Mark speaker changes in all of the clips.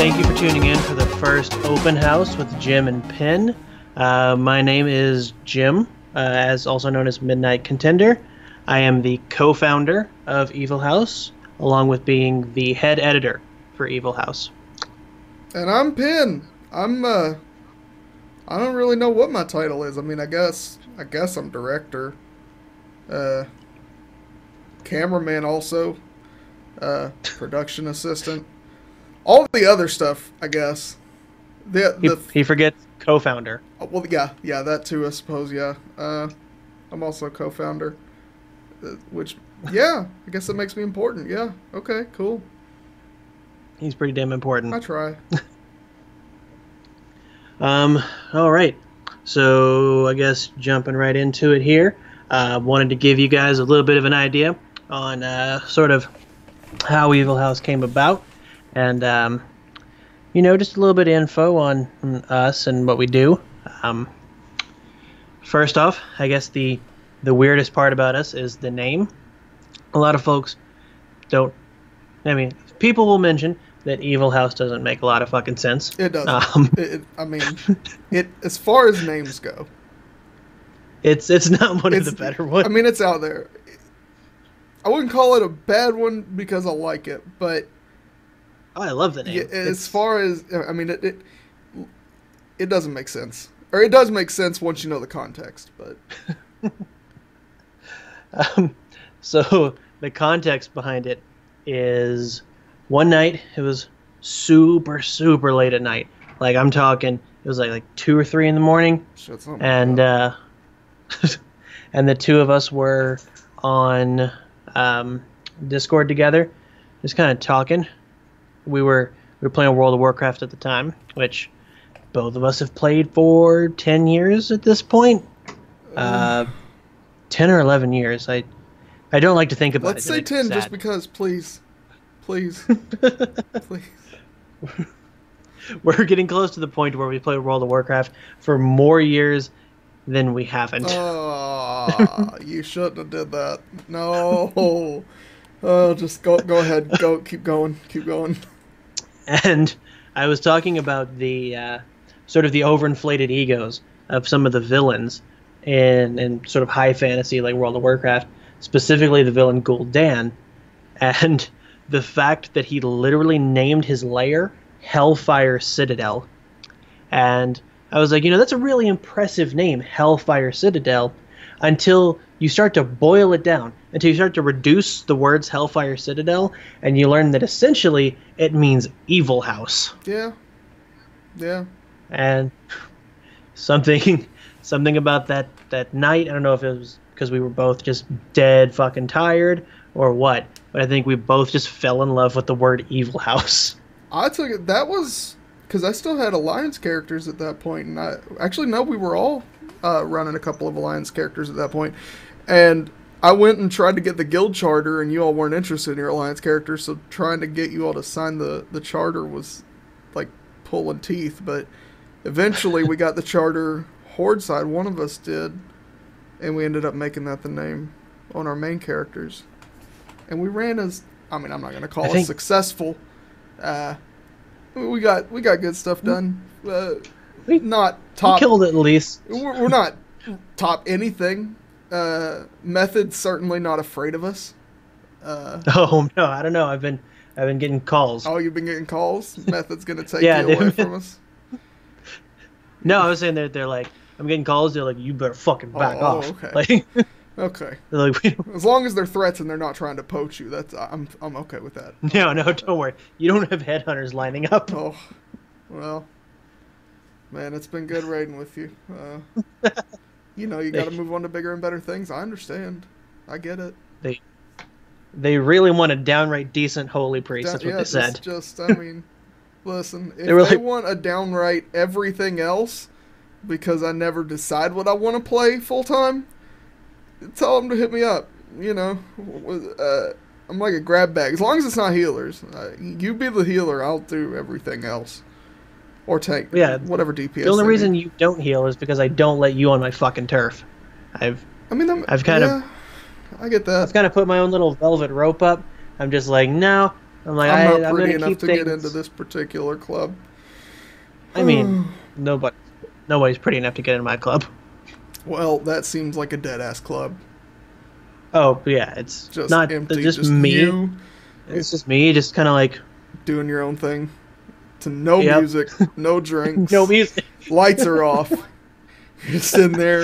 Speaker 1: Thank you for tuning in for the first Open House with Jim and Pin. My name is Jim, as also known as Midnight Contender. I am the co-founder of Evilhaus, along with being the head editor for Evilhaus.
Speaker 2: And I'm Pin. I don't really know what my title is. I mean, I guess I'm director, cameraman also, production assistant, all the other stuff, I guess.
Speaker 1: He forgets co-founder.
Speaker 2: Well, yeah, that too, I suppose. Yeah, I'm also a co-founder, which, yeah, I guess that makes me important. Yeah, okay, cool.
Speaker 1: He's pretty damn important.
Speaker 2: I try.
Speaker 1: All right. So I guess jumping right into it here, wanted to give you guys a little bit of an idea on sort of how Evilhaus came about, and just a little bit of info on us and what we do. First off, I guess the weirdest part about us is the name. A lot of folks don't. I mean, people will mention that Evilhaus doesn't make a lot of fucking sense.
Speaker 2: It doesn't. As far as names go,
Speaker 1: it's not one of the better ones.
Speaker 2: I mean, it's out there. I wouldn't call it a bad one because I like it, but
Speaker 1: I love the name.
Speaker 2: As far as, I mean, it doesn't make sense, or it does make sense once you know the context. But
Speaker 1: so the context behind it is, one night it was super late at night. Like, I'm talking, it was like 2 or 3 in the morning, and and the two of us were on Discord together, just kind of talking. We were playing World of Warcraft at the time, which both of us have played for 10 years at this point. 10 or 11 years. I don't like to think about it.
Speaker 2: Let's say 10 just because, please. Please.
Speaker 1: We're getting close to the point where we play World of Warcraft for more years than we haven't.
Speaker 2: You shouldn't have did that. No. Just go ahead. Keep going.
Speaker 1: And I was talking about the sort of the overinflated egos of some of the villains in sort of high fantasy like World of Warcraft, specifically the villain Gul'dan, and the fact that he literally named his lair Hellfire Citadel. And I was like, that's a really impressive name, Hellfire Citadel, until you start to boil it down, until you start to reduce the words Hellfire Citadel, and you learn that essentially it means Evil House.
Speaker 2: Yeah.
Speaker 1: And something about that night, I don't know if it was because we were both just dead fucking tired or what, but I think we both just fell in love with the word Evil House.
Speaker 2: I took it, that was because I still had Alliance characters at that point, and we were all running a couple of Alliance characters at that point, and I went and tried to get the guild charter, and you all weren't interested in your Alliance characters, so trying to get you all to sign the charter was like pulling teeth, but eventually we got the charter Horde side, one of us did, and we ended up making that the name on our main characters. And we ran as, I mean, I'm not going to call it successful. We got good stuff done. Not top.
Speaker 1: We killed it at least.
Speaker 2: We're not top anything. Method's certainly not afraid of us.
Speaker 1: Oh no, I don't know. I've been getting calls.
Speaker 2: Oh, you've been getting calls? Method's going to take you away from us?
Speaker 1: No, I was saying they're like, I'm getting calls. They're like, you better fucking back off.
Speaker 2: Okay.
Speaker 1: Like,
Speaker 2: okay.
Speaker 1: Like,
Speaker 2: as long as they're threats and they're not trying to poach you, I'm okay with that.
Speaker 1: No, don't worry. You don't have headhunters lining up.
Speaker 2: Oh, well, man, it's been good raiding with you. You got to move on to bigger and better things. I understand. I get it.
Speaker 1: They really want a downright decent holy priest. That's what they said.
Speaker 2: I mean, listen, if they want a downright everything else, because I never decide what I want to play full time, tell them to hit me up. I'm like a grab bag. As long as it's not healers. You be the healer, I'll do everything else. Or tank. Yeah. Whatever DPS.
Speaker 1: The only reason you don't heal is because I don't let you on my fucking turf. I've kind of
Speaker 2: I get that.
Speaker 1: I've kind of put my own little velvet rope up. I'm just like, no, I'm like,
Speaker 2: I'm not
Speaker 1: I'm
Speaker 2: pretty
Speaker 1: gonna
Speaker 2: enough
Speaker 1: keep
Speaker 2: to
Speaker 1: things.
Speaker 2: get into this particular club.
Speaker 1: I mean, nobody's pretty enough to get in my club.
Speaker 2: Well, that seems like a dead-ass club.
Speaker 1: Oh, yeah, it's
Speaker 2: Just
Speaker 1: not
Speaker 2: empty,
Speaker 1: just
Speaker 2: just
Speaker 1: me.
Speaker 2: you
Speaker 1: It's just me, just kind of like
Speaker 2: doing your own thing. To no
Speaker 1: Yep.
Speaker 2: music, no drinks.
Speaker 1: no music.
Speaker 2: Lights are off. You're sitting there.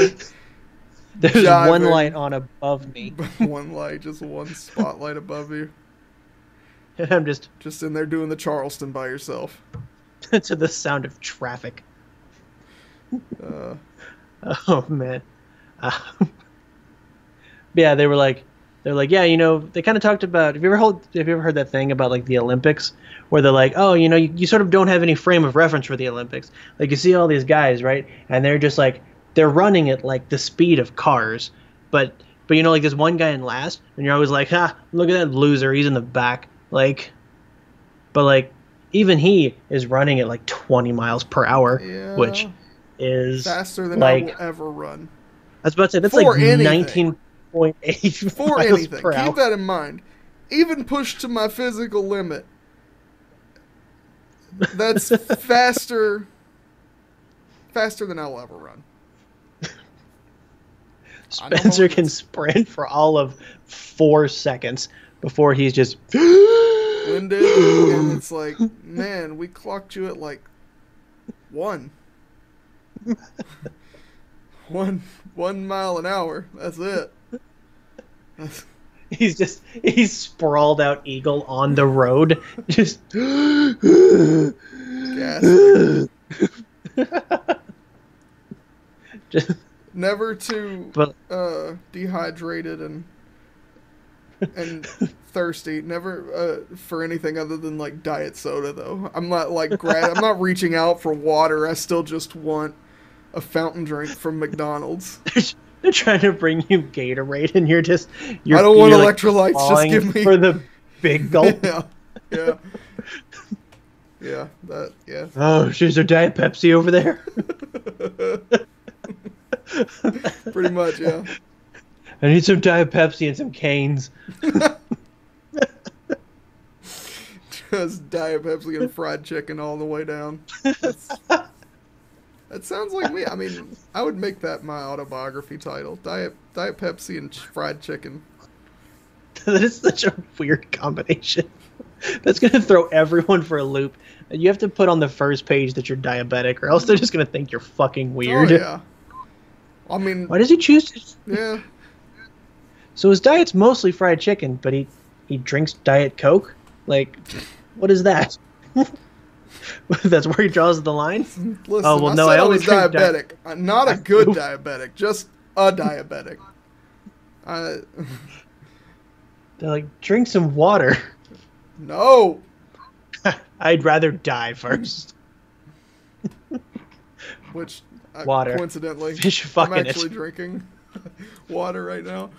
Speaker 1: There's
Speaker 2: jiving.
Speaker 1: one light on above me.
Speaker 2: One light, just one spotlight above you.
Speaker 1: And I'm just
Speaker 2: in there doing the Charleston by yourself.
Speaker 1: to the sound of traffic. Oh man. Yeah, they're like, yeah, they kind of talked about. Have you ever heard that thing about like the Olympics, where they're like, oh, you sort of don't have any frame of reference for the Olympics. Like you see all these guys, right, and they're just like they're running at like the speed of cars, but like there's one guy in last, and you're always like, look at that loser, he's in the back, like, but like even he is running at like 20 miles per hour,
Speaker 2: Yeah.
Speaker 1: which is
Speaker 2: faster than
Speaker 1: like,
Speaker 2: I will ever run.
Speaker 1: I was about to say that's
Speaker 2: For
Speaker 1: like
Speaker 2: anything.
Speaker 1: 19.8
Speaker 2: For
Speaker 1: miles
Speaker 2: anything.
Speaker 1: per hour.
Speaker 2: Keep that in mind. Even pushed to my physical limit. That's faster than I'll ever run.
Speaker 1: Spencer can sprint for all of 4 seconds before he's just
Speaker 2: Winded, and it's like, man, we clocked you at like 1 mile an hour. That's it.
Speaker 1: he's sprawled out eagle on the road, just
Speaker 2: Gasping.
Speaker 1: just
Speaker 2: Never too
Speaker 1: but
Speaker 2: dehydrated and thirsty. Never for anything other than like diet soda though. I'm not like I'm not reaching out for water. I still just want a fountain drink from McDonald's.
Speaker 1: they're trying to bring you Gatorade, and you're
Speaker 2: I don't want
Speaker 1: you're,
Speaker 2: electrolytes. Just
Speaker 1: clawing
Speaker 2: give me
Speaker 1: for the big gulp.
Speaker 2: yeah. That.
Speaker 1: Oh, is there Diet Pepsi over there?
Speaker 2: Pretty much, yeah.
Speaker 1: I need some Diet Pepsi and some canes.
Speaker 2: Just Diet Pepsi and fried chicken all the way down. That sounds like me. I mean, I would make that my autobiography title. Diet Pepsi and fried chicken.
Speaker 1: That is such a weird combination. That's going to throw everyone for a loop. You have to put on the first page that you're diabetic, or else they're just going to think you're fucking weird.
Speaker 2: Oh, yeah. I mean...
Speaker 1: Why does he choose to...
Speaker 2: Yeah.
Speaker 1: So his diet's mostly fried chicken, but he drinks Diet Coke? Like, what is that? That's where he draws the line?
Speaker 2: Listen,
Speaker 1: oh, well, no,
Speaker 2: I
Speaker 1: only
Speaker 2: was
Speaker 1: drink
Speaker 2: diabetic. Not a good diabetic, just a diabetic.
Speaker 1: They're like, drink some water.
Speaker 2: No.
Speaker 1: I'd rather die first.
Speaker 2: Which,
Speaker 1: water.
Speaker 2: Coincidentally,
Speaker 1: Fish fucking
Speaker 2: I'm actually drinking water right now.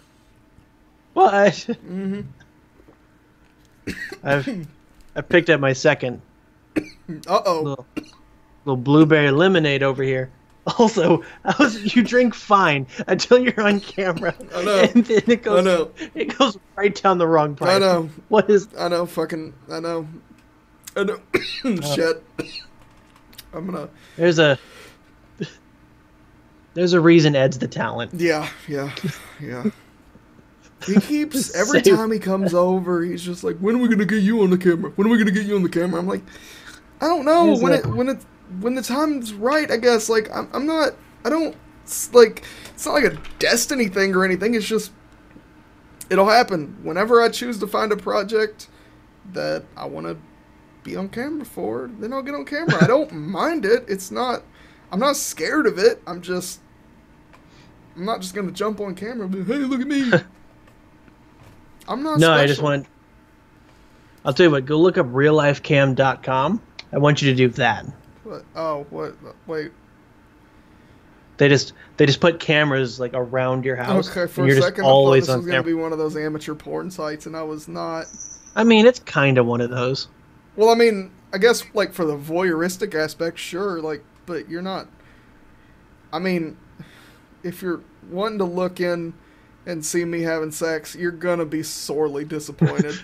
Speaker 1: What?
Speaker 2: Mm-hmm.
Speaker 1: I picked up my second.
Speaker 2: Uh-oh.
Speaker 1: Little blueberry lemonade over here. Also, you drink fine until you're on camera.
Speaker 2: I know.
Speaker 1: And then it goes,
Speaker 2: I know.
Speaker 1: It goes right down the wrong pipe.
Speaker 2: I know.
Speaker 1: What is...
Speaker 2: I know. Shit. I'm gonna...
Speaker 1: There's a reason Ed's the talent.
Speaker 2: Yeah. He keeps, every time he comes over, he's just like, when are we gonna get you on the camera? When are we gonna get you on the camera? I'm like, I don't know. When the time's right, I guess. Like, I'm not, I don't, like, it's not like a destiny thing or anything. It's just, it'll happen. Whenever I choose to find a project that I want to be on camera for, then I'll get on camera. I don't mind it. I'm not scared of it. I'm not just going to jump on camera and be, hey, look at me. I'm not special.
Speaker 1: I'll tell you what, go look up reallifecam.com. I want you to do that.
Speaker 2: What? Oh, what? Wait.
Speaker 1: They just put cameras like around your house.
Speaker 2: Okay, for
Speaker 1: and you're
Speaker 2: a
Speaker 1: just
Speaker 2: second I thought
Speaker 1: always
Speaker 2: this
Speaker 1: on
Speaker 2: was going to
Speaker 1: camera.
Speaker 2: be one of those amateur porn sites, and I was not.
Speaker 1: I mean, it's kind of one of those.
Speaker 2: Well, I mean, I guess, like, for the voyeuristic aspect, sure, like, but you're not. I mean, if you're wanting to look in and see me having sex, you're gonna be sorely disappointed.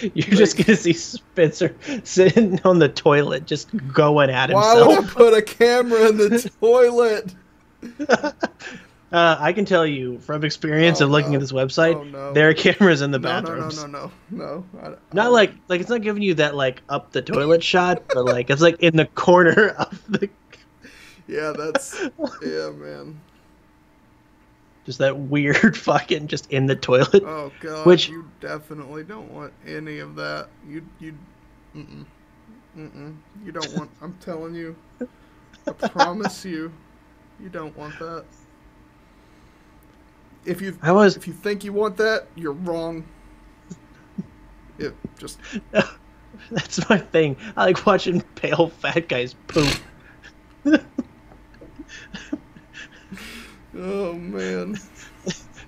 Speaker 1: You're just gonna see Spencer sitting on the toilet, just going at
Speaker 2: Why
Speaker 1: himself.
Speaker 2: would I put a camera in the toilet?
Speaker 1: I can tell you from experience of looking at this website, there are cameras in the bathrooms.
Speaker 2: No.
Speaker 1: Not like it's not giving you that like up the toilet shot, but like it's like in the corner of the.
Speaker 2: Yeah, man.
Speaker 1: Just that weird fucking just in the toilet.
Speaker 2: Oh god,
Speaker 1: which
Speaker 2: you definitely don't want any of that. You don't want. I'm telling you. I promise you, you don't want that. If you think you want that, you're wrong. It just.
Speaker 1: That's my thing. I like watching pale fat guys poop.
Speaker 2: Oh man.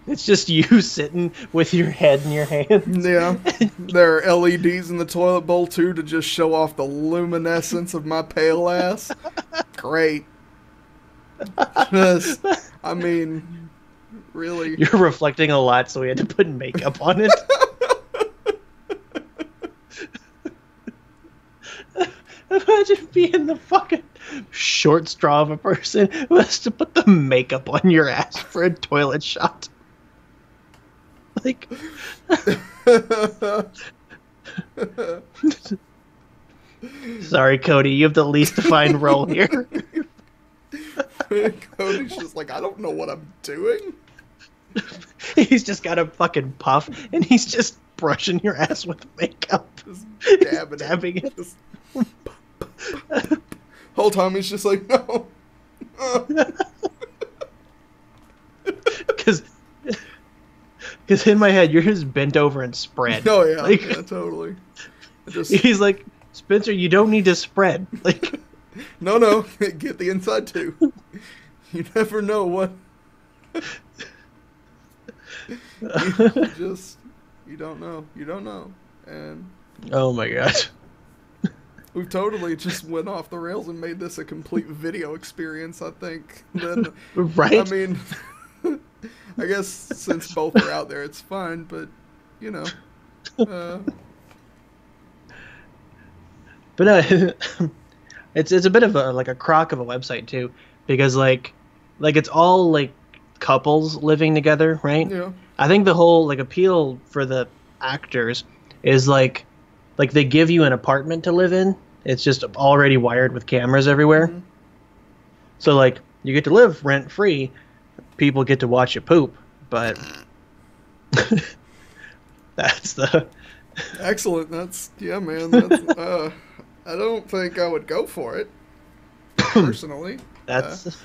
Speaker 1: It's just you sitting with your head in your hands.
Speaker 2: Yeah. There are LEDs in the toilet bowl too to just show off the luminescence of my pale ass. Great. Just, I mean, really.
Speaker 1: You're reflecting a lot, so we had to put makeup on it. Imagine being the fucking short straw of a person who has to put the makeup on your ass for a toilet shot. Like, sorry, Cody, you have the least defined role here.
Speaker 2: Cody's just like, I don't know what I'm doing.
Speaker 1: He's just got a fucking puff, and he's just brushing your ass with makeup.
Speaker 2: Just dabbing
Speaker 1: it.
Speaker 2: Just... Whole time he's just like, no.
Speaker 1: Because in my head, you're just bent over and spread.
Speaker 2: Oh, yeah.
Speaker 1: Like,
Speaker 2: yeah, totally.
Speaker 1: He's like, Spencer, you don't need to spread. Like,
Speaker 2: no. Get the inside, too. You never know what... You don't know. You don't know. And...
Speaker 1: Oh, my God.
Speaker 2: We've totally just went off the rails and made this a complete video experience, I think. Then,
Speaker 1: right?
Speaker 2: I mean, I guess since both are out there, it's fine, but, you know.
Speaker 1: But it's a bit of a crock of a website, too, because, like it's all, like, couples living together, right?
Speaker 2: Yeah.
Speaker 1: I think the whole, like, appeal for the actors is, like they give you an apartment to live in. It's just already wired with cameras everywhere. Mm-hmm. So, like, you get to live rent-free. People get to watch you poop. But that's the...
Speaker 2: Excellent. That's... Yeah, man. That's, I don't think I would go for it, personally.
Speaker 1: That's...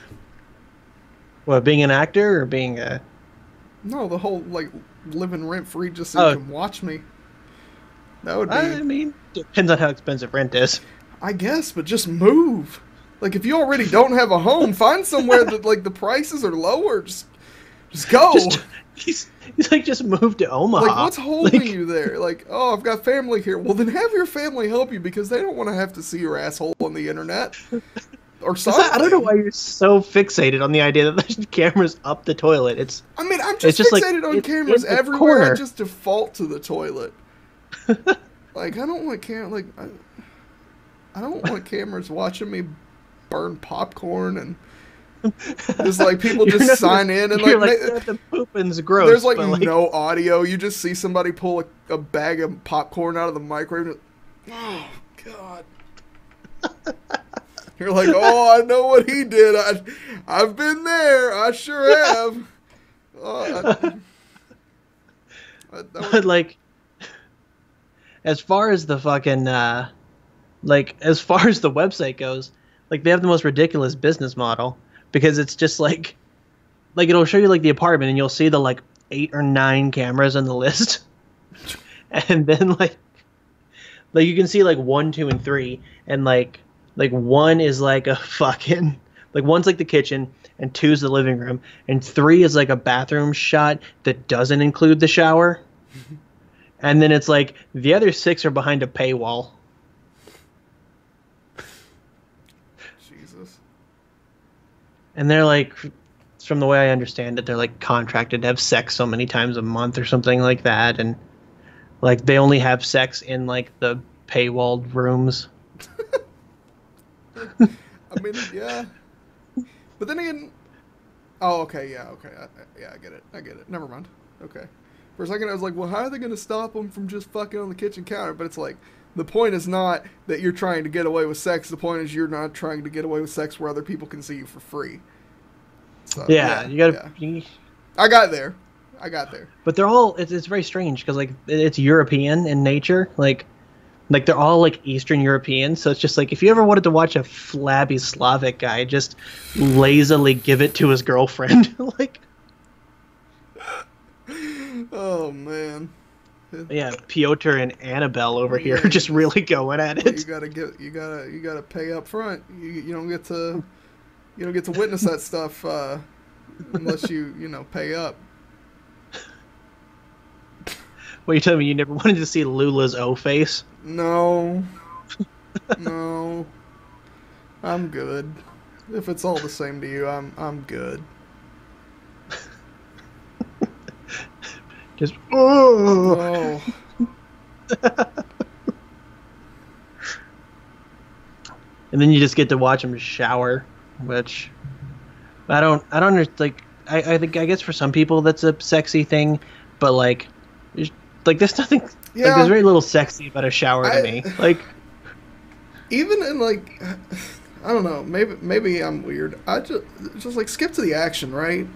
Speaker 1: What, being an actor or being a...
Speaker 2: No, the whole, like, living rent-free just so you can watch me. That would be...
Speaker 1: I mean, depends on how expensive rent is.
Speaker 2: I guess, but just move. Like, if you already don't have a home, find somewhere that, like, the prices are lower. Just go.
Speaker 1: He's like, just move to Omaha.
Speaker 2: Like, what's holding you there? Like, oh, I've got family here. Well, then have your family help you because they don't want to have to see your asshole on the internet. Or something.
Speaker 1: I don't know why you're so fixated on the idea that there's cameras up the toilet.
Speaker 2: I mean, I'm just fixated on cameras everywhere.
Speaker 1: Corner.
Speaker 2: I just default to the toilet. Like, I don't want I don't want cameras watching me burn popcorn and just like people just sign in and like
Speaker 1: the pooping's gross.
Speaker 2: There's like no audio. You just see somebody pull a bag of popcorn out of the microwave. And, oh God! You're like, oh, I know what he did. I've been there. I sure have.
Speaker 1: But like, as far as the fucking as far as the website goes, like they have the most ridiculous business model because it's just like it'll show you like the apartment and you'll see the like 8 or 9 cameras on the list, and then like you can see like 1, 2, and 3, and like 1 is like a fucking like 1's like the kitchen and 2's the living room and 3 is like a bathroom shot that doesn't include the shower. And then it's like the other 6 are behind a paywall.
Speaker 2: Jesus.
Speaker 1: And they're like, from the way I understand it, they're like contracted to have sex so many times a month or something like that, and like they only have sex in like the paywalled rooms.
Speaker 2: I mean, yeah. But then again, oh, okay, yeah, okay, I get it. Never mind. Okay. For a second, I was like, well, how are they going to stop them from just fucking on the kitchen counter? But it's like, the point is not that you're trying to get away with sex. The point is you're not trying to get away with sex where other people can see you for free. So,
Speaker 1: yeah, you gotta.
Speaker 2: Yeah. I got there.
Speaker 1: But they're all. It's very strange because like it's European in nature. Like they're all like Eastern European. So it's just like if you ever wanted to watch a flabby Slavic guy just lazily give it to his girlfriend, like.
Speaker 2: Oh man.
Speaker 1: Yeah, Piotr and Annabelle over here are just really going at it.
Speaker 2: You gotta pay up front. You don't get to witness that stuff unless you pay up.
Speaker 1: What, you telling me you never wanted to see Lula's O face?
Speaker 2: No. No. I'm good. If it's all the same to you, I'm good.
Speaker 1: Just oh. And then you just get to watch him shower, which I don't like. I think I guess for some people that's a sexy thing, but like there's nothing.
Speaker 2: Yeah.
Speaker 1: Like there's very little sexy about a shower to me. Like
Speaker 2: even in like I don't know. Maybe I'm weird. I just like skip to the action, right?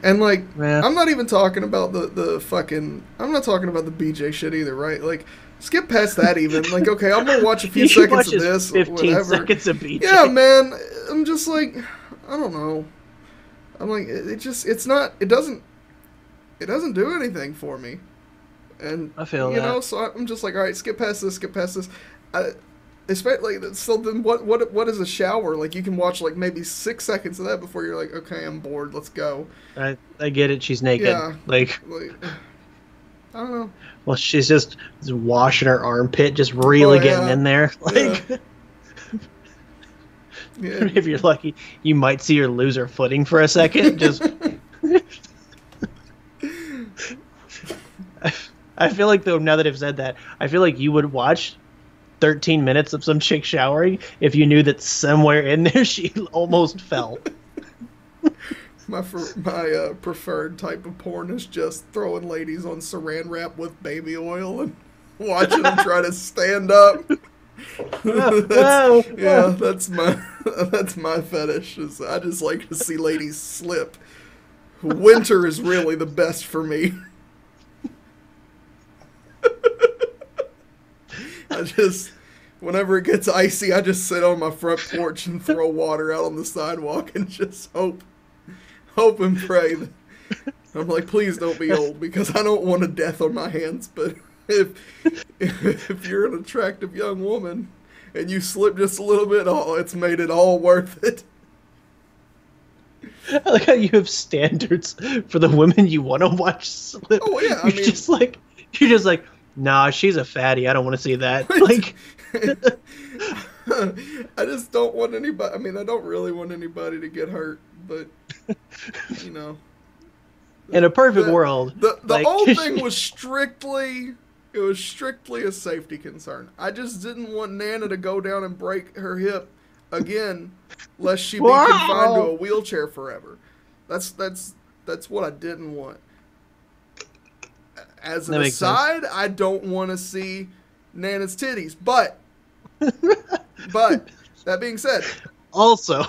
Speaker 2: And like,
Speaker 1: yeah.
Speaker 2: I'm not even talking about the fucking. I'm not talking about the BJ shit either, right? Like, skip past that even. Like, okay, I'm gonna watch a few seconds of this,
Speaker 1: 15
Speaker 2: whatever.
Speaker 1: seconds of BJ.
Speaker 2: Yeah, man. I'm just like, I don't know. I'm like, it doesn't do anything for me. And
Speaker 1: I feel
Speaker 2: you know, so I'm just like, all right, skip past this. Especially, so then what is a shower? Like, you can watch like maybe 6 seconds of that before you're like, okay, I'm bored, let's go.
Speaker 1: I get it, she's naked.
Speaker 2: Yeah,
Speaker 1: like
Speaker 2: I don't know.
Speaker 1: Well, she's just washing her armpit, just really getting in there. Like,
Speaker 2: yeah.
Speaker 1: If you're lucky, you might see her lose her footing for a second. Just, I feel like though, now that I've said that, I feel like you would watch 13 minutes of some chick showering if you knew that somewhere in there she almost fell.
Speaker 2: My preferred type of porn is just throwing ladies on saran wrap with baby oil and watching them try to stand up. That's my fetish. I just like to see ladies slip. Winter is really the best for me. Whenever it gets icy, I just sit on my front porch and throw water out on the sidewalk and just hope and pray. I'm like, please don't be old, because I don't want a death on my hands. But if you're an attractive young woman and you slip just a little bit, it's made it all worth it.
Speaker 1: I like how you have standards for the women you want to watch slip.
Speaker 2: Oh yeah,
Speaker 1: you're just like, nah, she's a fatty. I don't want to see that. Like,
Speaker 2: I just don't want anybody. I mean, I don't really want anybody to get hurt, but you know,
Speaker 1: in a perfect world,
Speaker 2: the whole thing was strictly a safety concern. I just didn't want Nana to go down and break her hip again, lest she be confined to a wheelchair forever. That's what I didn't want. As an aside, I don't want to see Nana's titties, but that being said,
Speaker 1: also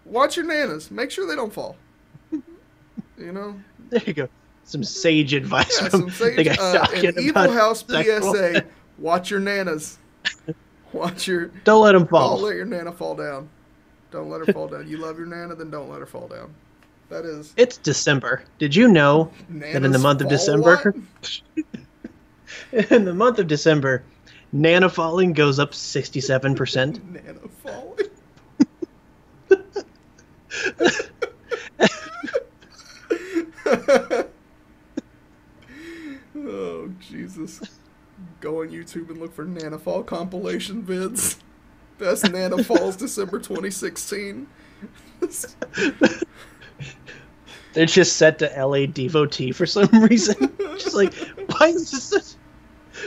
Speaker 2: watch your Nanas. Make sure they don't fall. You know.
Speaker 1: There you go. Some sage advice from the guy talking
Speaker 2: an
Speaker 1: about
Speaker 2: Evilhaus PSA.
Speaker 1: sexual.
Speaker 2: Watch your Nanas.
Speaker 1: Don't let them fall.
Speaker 2: Don't let your Nana fall down. Don't let her fall down. You love your Nana, then don't let her fall down. That is.
Speaker 1: It's December. Did you know that in the month of December, in the month of December, Nana falling goes up 67%?
Speaker 2: Nana falling. Oh Jesus! Go on YouTube and look for Nana Fall compilation vids. Best Nana Falls December 2016.
Speaker 1: It's just set to LA Devotee for some reason. Just like, why is this?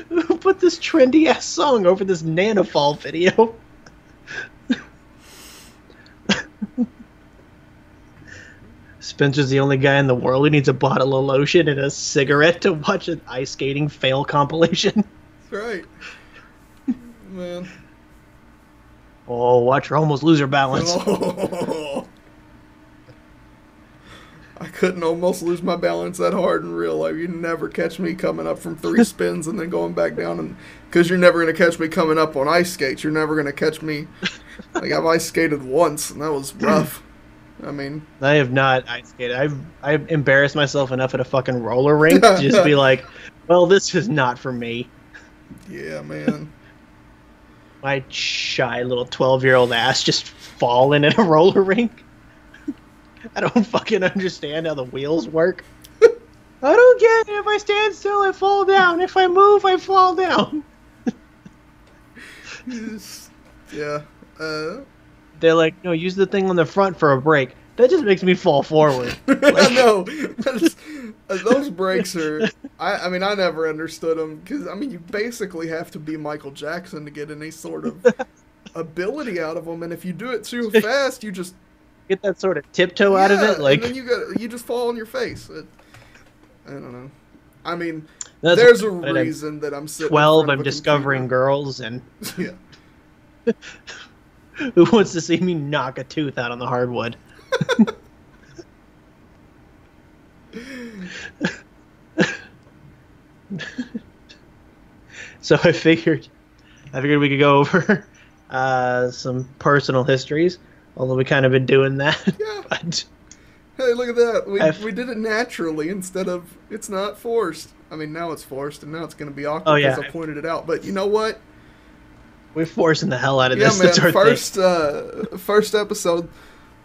Speaker 1: Who put this trendy ass song over this Nanofall video? Spencer's the only guy in the world who needs a bottle of lotion and a cigarette to watch an ice skating fail compilation.
Speaker 2: That's right. Man.
Speaker 1: Oh, watch her almost lose her balance.
Speaker 2: Oh. I couldn't almost lose my balance that hard in real life. You'd never catch me coming up from 3 spins and then going back down. And because you're never going to catch me coming up on ice skates. You're never going to catch me. Like, I've ice skated once, and that was rough. I mean,
Speaker 1: I have not ice skated. I've embarrassed myself enough at a fucking roller rink to just be like, well, this is not for me.
Speaker 2: Yeah, man.
Speaker 1: My shy little 12-year-old ass just falling in a roller rink. I don't fucking understand how the wheels work. I don't get it. If I stand still, I fall down. If I move, I fall down.
Speaker 2: Yeah.
Speaker 1: They're like, no, use the thing on the front for a brake. That just makes me fall forward. Like,
Speaker 2: No, those brakes are. I mean, I never understood them because I mean, you basically have to be Michael Jackson to get any sort of ability out of them, and if you do it too fast, you just
Speaker 1: get that sort of tiptoe out of it. Like,
Speaker 2: and then you just fall on your face. I don't know. I mean,
Speaker 1: that's
Speaker 2: there's a reason that I'm sitting.
Speaker 1: 12. I'm discovering girls, and
Speaker 2: yeah.
Speaker 1: Who wants to see me knock a tooth out on the hardwood? So I figured we could go over some personal histories, although we kind of been doing that.
Speaker 2: Yeah.
Speaker 1: But
Speaker 2: hey, look at that. We did it naturally instead of it's not forced. I mean, now it's forced, and now it's going to be awkward because I pointed it out. But you know what?
Speaker 1: We're forcing the hell out of
Speaker 2: this.
Speaker 1: Yeah, man.
Speaker 2: That's our first episode.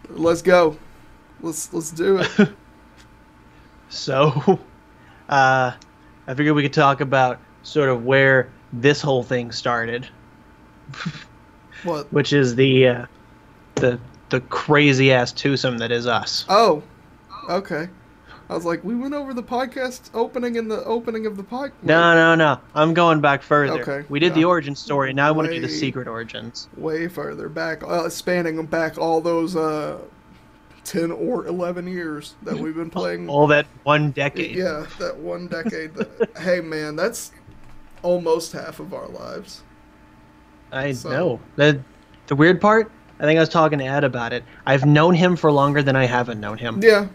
Speaker 2: Let's go. Let's do it.
Speaker 1: So, I figured we could talk about sort of where this whole thing started.
Speaker 2: What?
Speaker 1: Which is the crazy ass twosome that is us.
Speaker 2: Oh, okay. I was like, we went over the podcast opening in the opening of the podcast.
Speaker 1: No. I'm going back further.
Speaker 2: Okay.
Speaker 1: We did the origin story. Now I want to do the secret origins.
Speaker 2: Way further back, spanning them back all those 10 or 11 years that we've been playing.
Speaker 1: All that 1 decade.
Speaker 2: Yeah, that 1 decade. Hey, man, that's almost half of our lives.
Speaker 1: I know. The weird part, I think I was talking to Ed about it. I've known him for longer than I haven't known him.
Speaker 2: Yeah.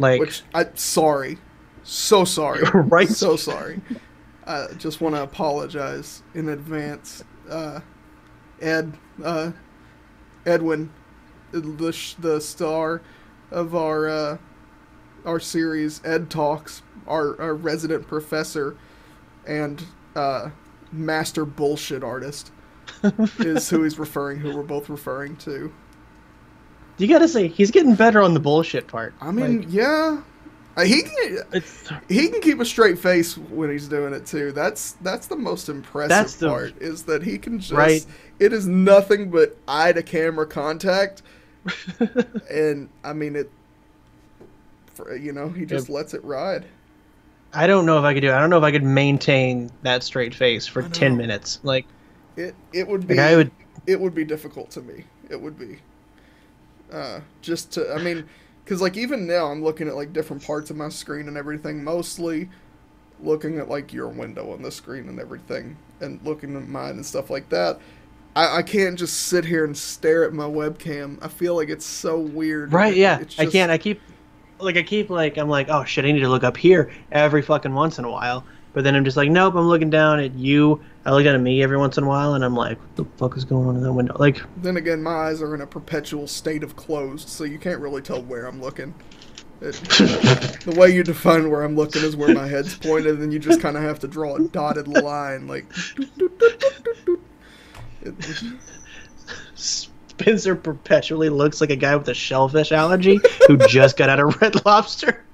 Speaker 1: Like,
Speaker 2: which sorry, so sorry,
Speaker 1: right?
Speaker 2: So sorry. I just want to apologize in advance, Edwin, the star of our series, Ed Talks, our resident professor, and master bullshit artist is who we're both referring to.
Speaker 1: You gotta say, he's getting better on the bullshit part.
Speaker 2: I mean, yeah. He can keep a straight face when he's doing it, too. That's the most impressive part, is that he can just... Right. It is nothing but eye-to-camera contact. And, I mean, he just lets it ride.
Speaker 1: I don't know if I could do it. I don't know if I could maintain that straight face for 10 minutes. Like,
Speaker 2: it would be...
Speaker 1: Like
Speaker 2: it would be difficult to me. It would be... because like even now I'm looking at like different parts of my screen and everything, mostly looking at like your window on the screen and everything, and looking at mine and stuff like that. I can't just sit here and stare at my webcam. I feel like it's so weird.
Speaker 1: Right? Yeah, I can't. I'm like, oh shit, I need to look up here every fucking once in a while. But then I'm just like, nope, I'm looking down at you. I look at me every once in a while, and I'm like, what the fuck is going on in that window? Like,
Speaker 2: then again, my eyes are in a perpetual state of closed, so you can't really tell where I'm looking. The way you define where I'm looking is where my head's pointed, and then you just kind of have to draw a dotted line, like.
Speaker 1: Spencer perpetually looks like a guy with a shellfish allergy who just got out of Red Lobster.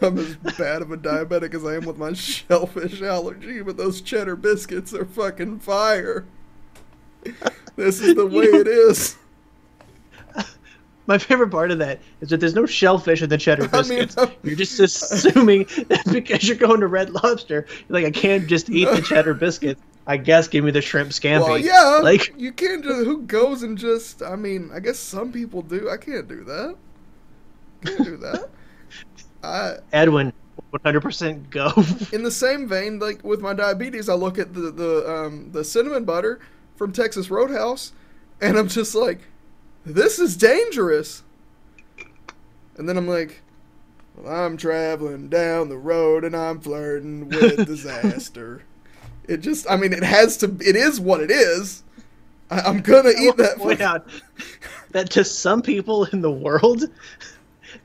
Speaker 2: I'm as bad of a diabetic as I am with my shellfish allergy, but those cheddar biscuits are fucking fire. This is the way it is.
Speaker 1: My favorite part of that is that there's no shellfish in the cheddar biscuits. You're just assuming that because you're going to Red Lobster, you're like, I can't just eat the cheddar biscuits. I guess give me the shrimp scampi.
Speaker 2: Well, yeah,
Speaker 1: like
Speaker 2: you can't just, who goes and just, I mean, I guess some people do. I can't do that. Can't do that.
Speaker 1: Edwin, 100% go.
Speaker 2: In the same vein, like with my diabetes, I look at the cinnamon butter from Texas Roadhouse, and I'm just like, this is dangerous. And then I'm like, well, I'm traveling down the road and I'm flirting with disaster. It just, I mean, it is what it is. I'm gonna eat that.
Speaker 1: Point out that to some people in the world,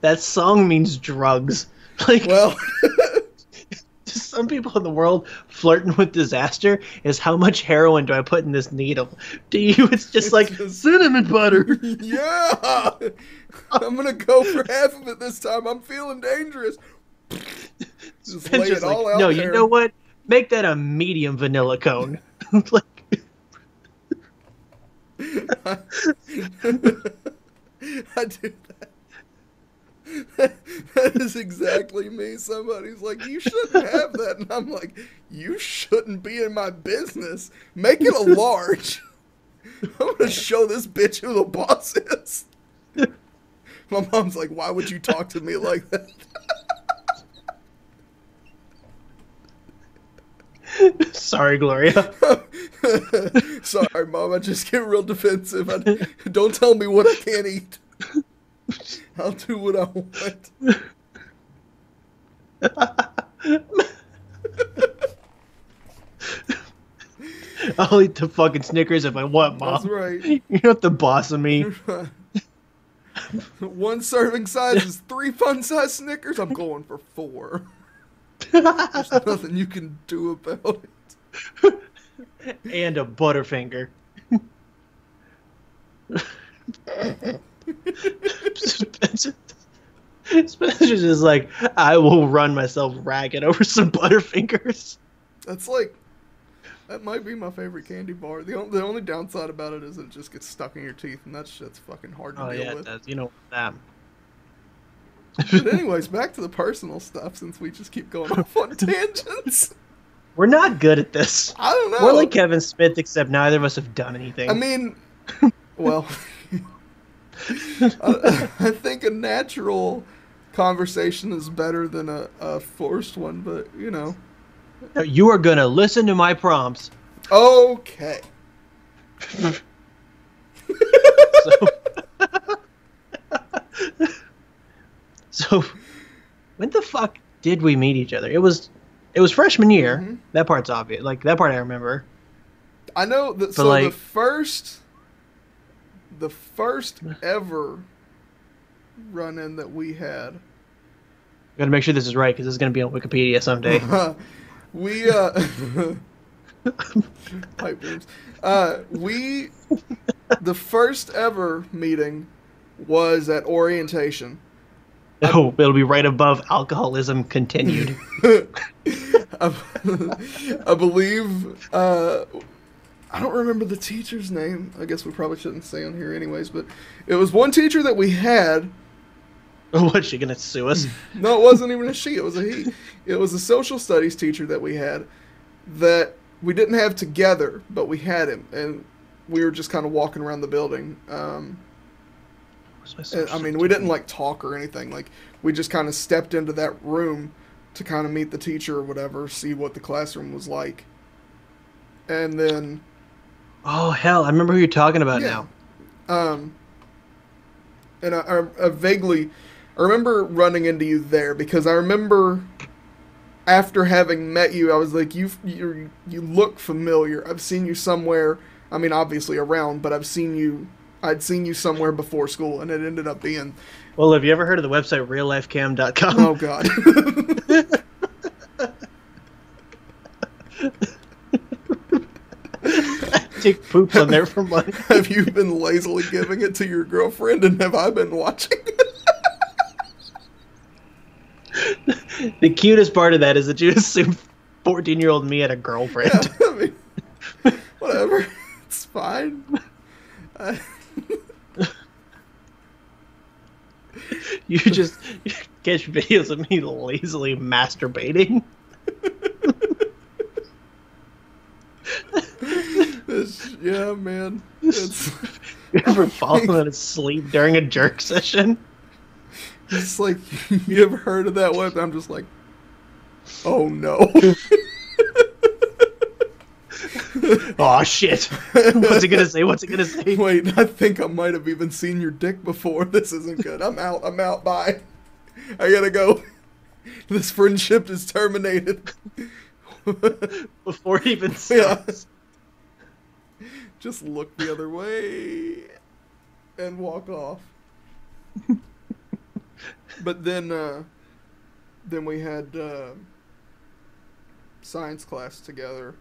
Speaker 1: that song means drugs. Like, well, to some people in the world, flirting with disaster is how much heroin do I put in this needle? To you, it's just cinnamon butter.
Speaker 2: Yeah, I'm gonna go for half of it this time. I'm feeling dangerous. Just lay it all out.
Speaker 1: No,
Speaker 2: there.
Speaker 1: You know what? Make that a medium vanilla cone. Like,
Speaker 2: I do that. That is exactly me. Somebody's like, you shouldn't have that. And I'm like, you shouldn't be in my business. Make it a large. I'm going to show this bitch who the boss is. My mom's like, why would you talk to me like that?
Speaker 1: Sorry, Gloria.
Speaker 2: Sorry, Mom. I just get real defensive. Don't tell me what I can't eat. I'll do what I want.
Speaker 1: I'll eat the fucking Snickers if I want, Mom.
Speaker 2: That's right.
Speaker 1: You're not the boss of me.
Speaker 2: One serving size is 3 fun-size Snickers. I'm going for 4. There's nothing you can do about
Speaker 1: it. And a Butterfinger. Spencer's is like, I will run myself ragged over some Butterfingers.
Speaker 2: That might be my favorite candy bar. The only downside about it is it just gets stuck in your teeth, and that shit's fucking hard to deal with.
Speaker 1: It does. You know that.
Speaker 2: But anyways, back to the personal stuff, since we just keep going off on tangents.
Speaker 1: We're not good at this.
Speaker 2: I don't know.
Speaker 1: We're like Kevin Smith, except neither of us have done anything.
Speaker 2: I mean, well, I think a natural conversation is better than a forced one, but, you know.
Speaker 1: No, you are going to listen to my prompts.
Speaker 2: Okay.
Speaker 1: So, when the fuck did we meet each other? It was freshman year. Mm-hmm. That part's obvious. Like, that part I remember.
Speaker 2: I know that. So like, the first ever run-in that we had.
Speaker 1: Got to make sure this is right because this is going to be on Wikipedia someday.
Speaker 2: Pipe dreams. The first ever meeting was at orientation.
Speaker 1: Oh, it'll be right above alcoholism continued.
Speaker 2: I believe, I don't remember the teacher's name. I guess we probably shouldn't say on here anyways, but it was one teacher that we had.
Speaker 1: What's she going to sue us?
Speaker 2: No, it wasn't even a she. It was a he. It was a social studies teacher that we had that we didn't have together, but we had him, and we were just kind of walking around the building. I mean, we didn't like talk or anything. Like, we just kind of stepped into that room to kind of meet the teacher or whatever, see what the classroom was like. And then...
Speaker 1: Oh, hell, I remember who you're talking about now.
Speaker 2: And I vaguely... I remember running into you there because I remember after having met you, I was like, you look familiar. I've seen you somewhere. I mean, obviously around, but I'd seen you somewhere before school, and it ended up being...
Speaker 1: Well, have you ever heard of the website reallifecam.com?
Speaker 2: Oh, God.
Speaker 1: Take poops on there for money.
Speaker 2: Have you been lazily giving it to your girlfriend, and have I been watching it?
Speaker 1: The cutest part of that is that you assume 14-year-old me had a girlfriend.
Speaker 2: Yeah, I mean, whatever. It's fine.
Speaker 1: You just catch videos of me lazily masturbating.
Speaker 2: Yeah, man. It's
Speaker 1: You ever fallen asleep during a jerk session?
Speaker 2: It's like, you ever heard of that one? I'm just like, oh no.
Speaker 1: Oh shit. What's he gonna say? What's he gonna say?
Speaker 2: Wait, I think I might have even seen your dick before. This isn't good. I'm out, bye. I gotta go. This friendship is terminated.
Speaker 1: Before he even starts.
Speaker 2: Yeah. Just look the other way and walk off. But then we had science class together.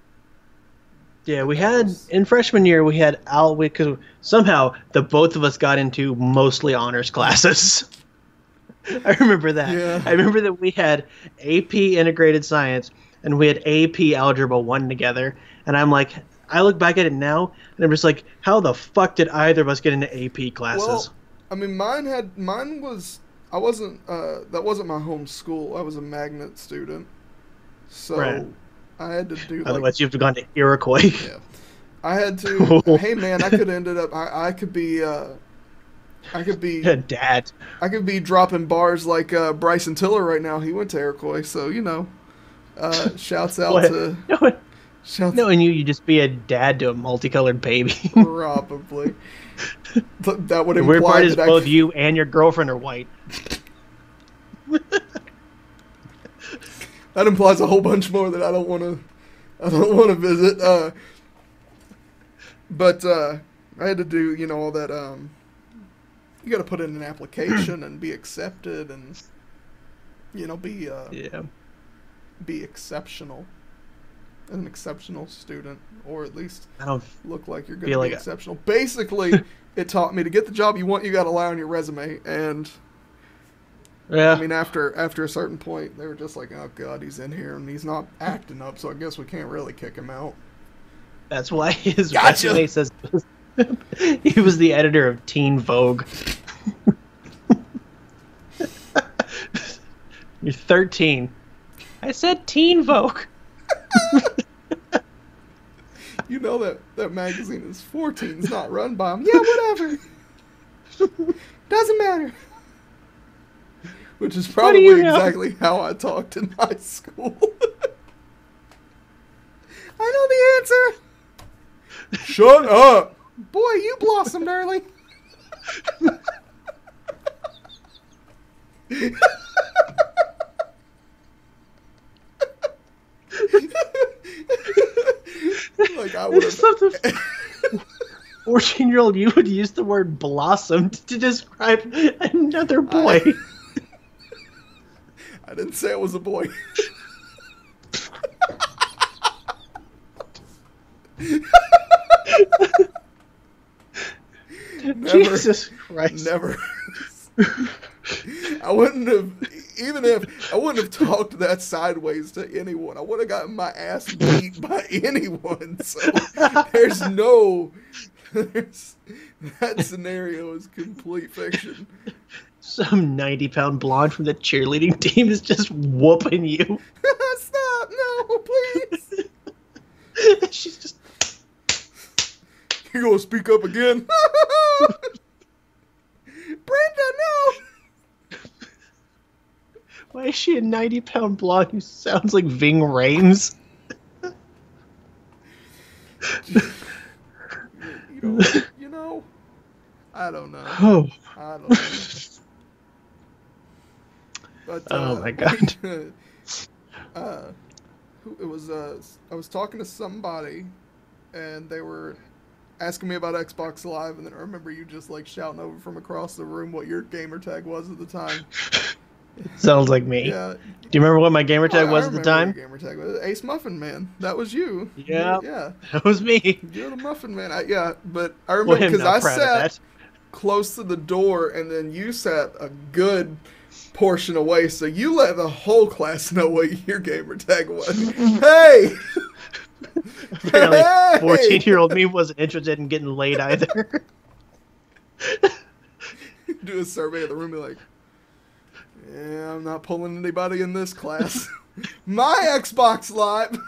Speaker 1: Yeah, we had in freshman year we had because somehow the both of us got into mostly honors classes. I remember that.
Speaker 2: Yeah.
Speaker 1: I remember that we had AP Integrated Science and we had AP Algebra 1 together, and I'm like, I look back at it now and I'm just like, how the fuck did either of us get into AP classes?
Speaker 2: Well, I mean, mine was, I wasn't, that wasn't my home school. I was a magnet student. So
Speaker 1: right.
Speaker 2: I had to do
Speaker 1: Otherwise you've gone to Iroquois.
Speaker 2: Yeah. I had to, hey man, I could have ended up, I could be
Speaker 1: Dad.
Speaker 2: I could be dropping bars like Bryson Tiller right now. He went to Iroquois, so, you know, shouts out to...
Speaker 1: Knowing you just be a dad to a multicolored baby.
Speaker 2: Probably. That would imply
Speaker 1: the weird part is
Speaker 2: that
Speaker 1: both you and your girlfriend are white.
Speaker 2: That implies a whole bunch more that I don't want to visit. But I had to do, you know, all that. You got to put in an application and be accepted, and, you know, be exceptional. An exceptional student, or at least
Speaker 1: I don't
Speaker 2: look like you're going to be exceptional. Basically, it taught me to get the job you want, you got to lie on your resume. And
Speaker 1: yeah,
Speaker 2: I mean, after a certain point, they were just like, "Oh God, he's in here and he's not acting up, so I guess we can't really kick him out."
Speaker 1: That's why his resume says he was the editor of Teen Vogue. You're 13. I said Teen Vogue.
Speaker 2: You know that magazine is 14. It's not run by him. Yeah, whatever. Doesn't matter. Which is probably exactly how I talked in high school. I know the answer. Shut up. Boy, you blossomed early. Like I would have.
Speaker 1: 14-year-old you would use the word blossomed to describe another boy.
Speaker 2: I didn't say it was a boy.
Speaker 1: Jesus Christ.
Speaker 2: Never. I wouldn't have talked that sideways to anyone. I would have gotten my ass beat by anyone. So that scenario is complete fiction.
Speaker 1: Some 90-pound blonde from the cheerleading team is just whooping you.
Speaker 2: Stop! No, please.
Speaker 1: She's just.
Speaker 2: You gonna speak up again? Brenda, no!
Speaker 1: Why is she a 90-pound blonde who sounds like Ving Rhames?
Speaker 2: You know, I don't know.
Speaker 1: Oh.
Speaker 2: I don't know. But,
Speaker 1: oh my God.
Speaker 2: It was, I was talking to somebody, and they were asking me about Xbox Live, and then I remember you just like shouting over from across the room what your gamer tag was at the time.
Speaker 1: Sounds like me.
Speaker 2: Yeah.
Speaker 1: Do you remember what my gamer tag was at the time?
Speaker 2: Your gamer tag was Ace Muffin Man. That was you.
Speaker 1: Yeah.
Speaker 2: Yeah.
Speaker 1: That was me.
Speaker 2: You're the Muffin Man. But I remember because I sat close to the door, and then you sat a good portion away, so you let the whole class know what your gamer tag was. Hey!
Speaker 1: Apparently, 14-year-old me wasn't interested in getting laid either.
Speaker 2: Do a survey of the room, be like, Yeah, I'm not pulling anybody in this class. My Xbox Live.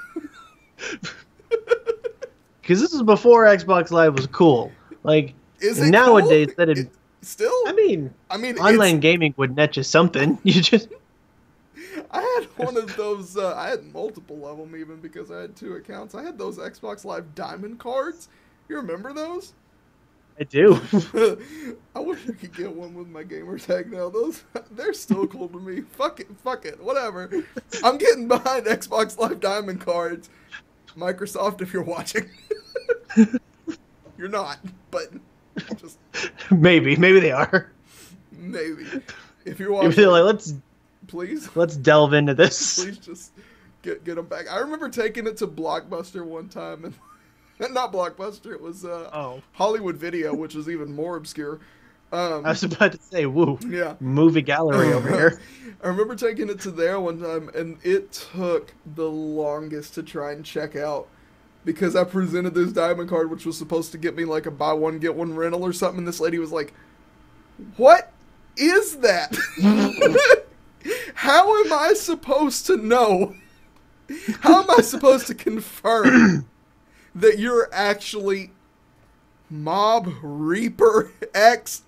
Speaker 1: Because this is before Xbox Live was cool. Like,
Speaker 2: Is it
Speaker 1: nowadays,
Speaker 2: cool? Still?
Speaker 1: I mean, online gaming would net you something. You just...
Speaker 2: I had one of those, I had multiple of them even because I had 2 accounts. I had those Xbox Live Diamond cards. You remember those?
Speaker 1: I do.
Speaker 2: I wish I could get one with my gamer tag now. They're still cool to me. Fuck it, whatever. I'm getting behind Xbox Live Diamond cards. Microsoft, if you're watching. You're not, but just...
Speaker 1: Maybe they are.
Speaker 2: Maybe. If you're watching...
Speaker 1: Maybe they're like,
Speaker 2: let's
Speaker 1: delve into this.
Speaker 2: Please just get them back. I remember taking it to Blockbuster one time, and not Blockbuster, it was Hollywood Video, which is even more obscure.
Speaker 1: I was about to say, woo.
Speaker 2: Yeah.
Speaker 1: Movie gallery over here.
Speaker 2: I remember taking it to there one time, and it took the longest to try and check out because I presented this diamond card, which was supposed to get me like a buy one, get one rental or something. And this lady was like, "What is that? How am I supposed to know? How am I supposed to confirm that you're actually Mob Reaper X?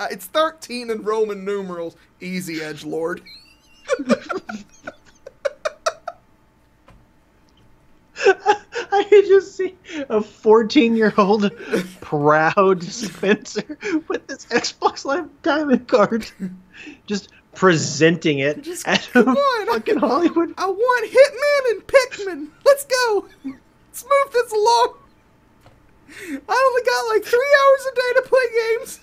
Speaker 2: It's 13 in Roman numerals. Easy, edgelord."
Speaker 1: I could just see a 14-year-old proud Spencer with this Xbox Live Diamond card, just presenting it at fucking Hollywood.
Speaker 2: I want Hitman and Pikmin. Let's go. Let's move this along. I only got like 3 hours a day to play games.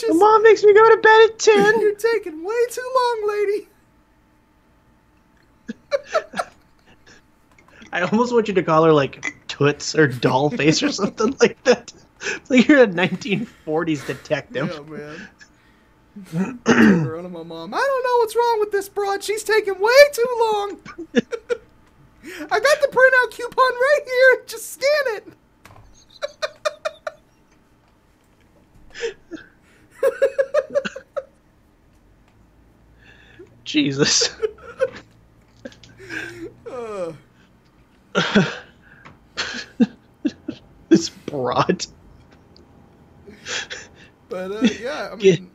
Speaker 1: Mom makes me go to bed at 10.
Speaker 2: You're taking way too long, lady.
Speaker 1: I almost want you to call her like Toots or Dollface or something like that. It's like you're a 1940s detective.
Speaker 2: Yeah, man. Turn around to my mom. I don't know what's wrong with this broad. She's taking way too long. I got the printout coupon right here. Just scan it.
Speaker 1: Jesus. This broad.
Speaker 2: But yeah, I mean,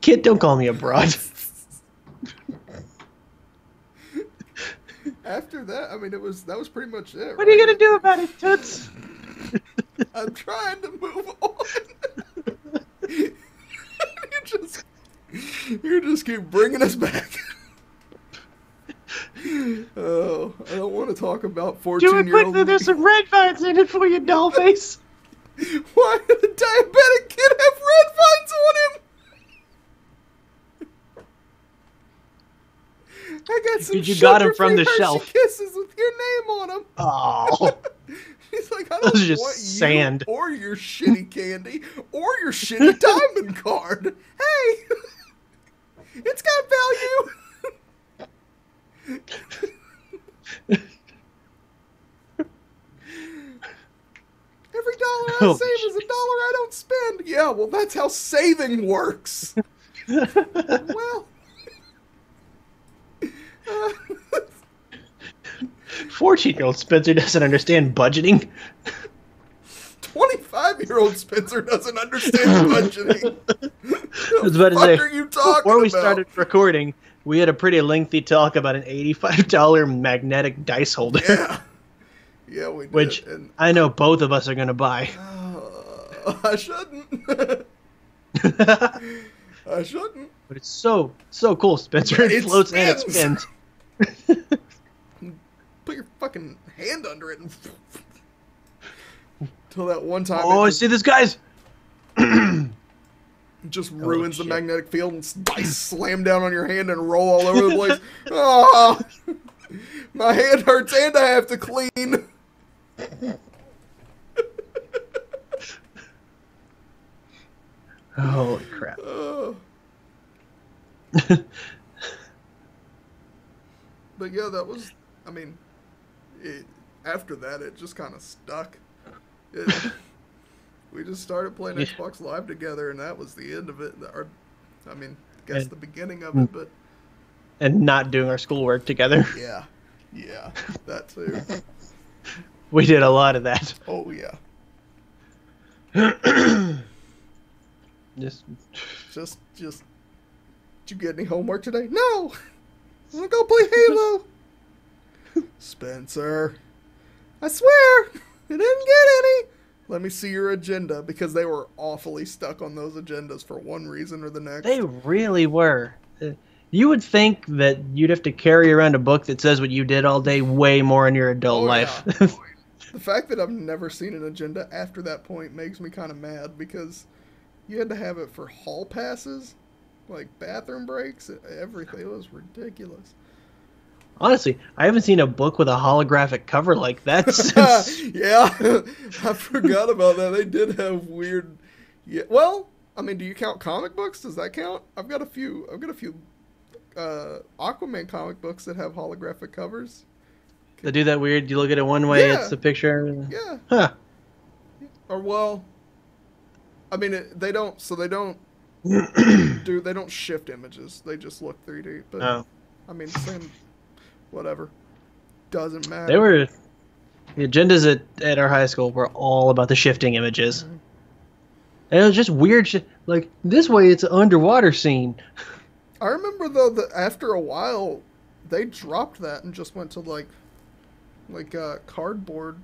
Speaker 1: kid, don't call me a broad.
Speaker 2: After that, I mean, that was pretty much it.
Speaker 1: What are you gonna do about it, Toots?
Speaker 2: I'm trying to move on. You just keep bringing us back. Oh, I don't want to talk about 14-year-old.
Speaker 1: There's some red vines in it for you, Dollface.
Speaker 2: Why did the diabetic kid have red vines on him? I got some.
Speaker 1: You got him from the shelf.
Speaker 2: Kisses with your name on them.
Speaker 1: Oh.
Speaker 2: He's like, I don't
Speaker 1: Those are just
Speaker 2: want
Speaker 1: sand.
Speaker 2: you or your shitty candy or your shitty diamond card. Hey, it's got value. Every dollar I save is a dollar I don't spend. Yeah, well, that's how saving works. Well,
Speaker 1: 14-year-old Spencer doesn't understand budgeting.
Speaker 2: 25-year-old Spencer doesn't understand budgeting.
Speaker 1: I was about to say,
Speaker 2: are you talking
Speaker 1: before we
Speaker 2: about?
Speaker 1: started recording, we had a pretty lengthy talk about an $85 magnetic dice holder.
Speaker 2: Yeah. Yeah, we did.
Speaker 1: Which I know both of us are going to buy.
Speaker 2: I shouldn't. I shouldn't.
Speaker 1: But it's so cool, Spencer. It floats and it spins.
Speaker 2: Put your fucking hand under it and... Until that one time...
Speaker 1: Oh, I see this, guys!
Speaker 2: Just ruins the magnetic field and dice slam down on your hand and roll all over the place. Oh, my hand hurts and I have to clean.
Speaker 1: Holy crap.
Speaker 2: But yeah, that was, I mean, after that it just kind of stuck. We just started playing
Speaker 1: Yeah.
Speaker 2: Xbox Live together, and that was the end of it. I guess
Speaker 1: And-
Speaker 2: the beginning of it, but
Speaker 1: And not doing our schoolwork together.
Speaker 2: yeah, that too.
Speaker 1: We did a lot of that.
Speaker 2: Oh yeah,
Speaker 1: Just
Speaker 2: just. Did you get any homework today? No. I'm gonna go play Halo. Spencer, I swear, you didn't get any. Let me see your agenda, because they were awfully stuck on those agendas for one reason or the next.
Speaker 1: they really were. You would think that you'd have to carry around a book that says what you did all day way more in your adult life.
Speaker 2: Yeah. The fact that I've never seen an agenda after that point makes me kind of mad, because you had to have it for hall passes, like bathroom breaks, everything. It was ridiculous.
Speaker 1: Honestly, I haven't seen a book with a holographic cover like that since.
Speaker 2: Yeah, I forgot about that. They did have weird. Yeah, well, I mean, do you count comic books? Does that count? I've got a few Aquaman comic books that have holographic covers.
Speaker 1: They do that weird. You look at it one way,
Speaker 2: Yeah.
Speaker 1: it's the picture.
Speaker 2: Yeah.
Speaker 1: Huh.
Speaker 2: Or well, I mean, they don't. So they don't They don't shift images. They just look 3D. But
Speaker 1: Oh.
Speaker 2: I mean, same. Whatever. Doesn't matter.
Speaker 1: They were. The agendas at our high school were all about the shifting images.
Speaker 2: Mm-hmm.
Speaker 1: And it was just weird shit. Like, this way it's an underwater scene.
Speaker 2: I remember though that after a while, they dropped that and just went to like cardboard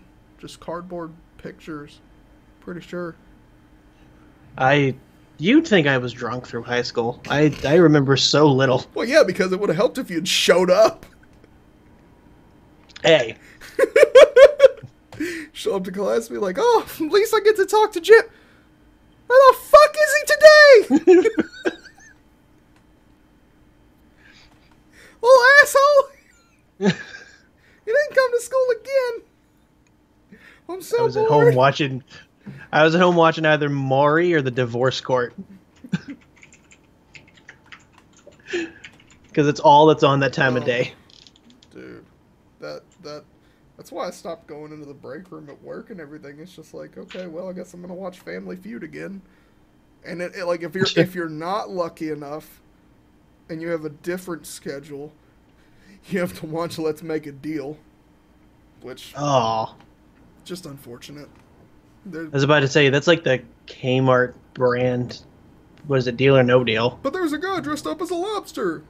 Speaker 2: pictures. Pretty sure.
Speaker 1: You'd think I was drunk through high school. I remember so little.
Speaker 2: Well, yeah, because it would have helped if you'd showed up.
Speaker 1: Hey.
Speaker 2: Show up to class and be like, oh, at least I get to talk to Jim. Where the fuck is he today? Little asshole. You didn't come to school again. I'm so
Speaker 1: I was at
Speaker 2: bored.
Speaker 1: home watching either Maury or the Divorce Court. Because it's all that's on that time of day.
Speaker 2: Dude, that's why I stopped going into the break room at work and everything. It's just like, okay, well, I guess I'm gonna watch Family Feud again. And it like if you're not lucky enough, and you have a different schedule, you have to watch Let's Make a Deal, which
Speaker 1: Oh.
Speaker 2: just unfortunate.
Speaker 1: I was about to say, that's like the Kmart brand. What is it, Deal or No Deal?
Speaker 2: But there's a guy dressed up as a lobster.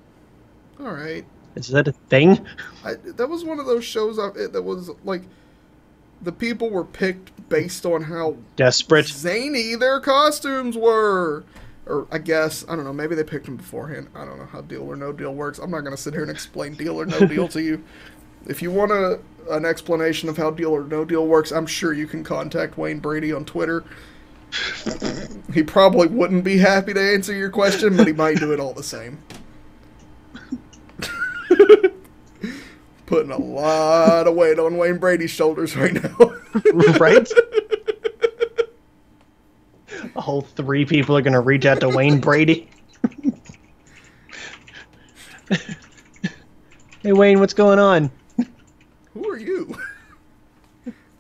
Speaker 2: All right.
Speaker 1: Is that a thing?
Speaker 2: That was one of those shows that was like the people were picked based on how
Speaker 1: Desperate.
Speaker 2: zany their costumes were. Or I guess, I don't know, maybe they picked them beforehand. I don't know how Deal or No Deal works. I'm not going to sit here and explain Deal or No Deal to you. If you want an explanation of how Deal or No Deal works, I'm sure you can contact Wayne Brady on Twitter. He probably wouldn't be happy to answer your question, but he might do it all the same. Putting a lot of weight on Wayne Brady's shoulders right now.
Speaker 1: Right? A whole 3 people are going to reach out to Wayne Brady. Hey, Wayne, what's going on?
Speaker 2: Who are you?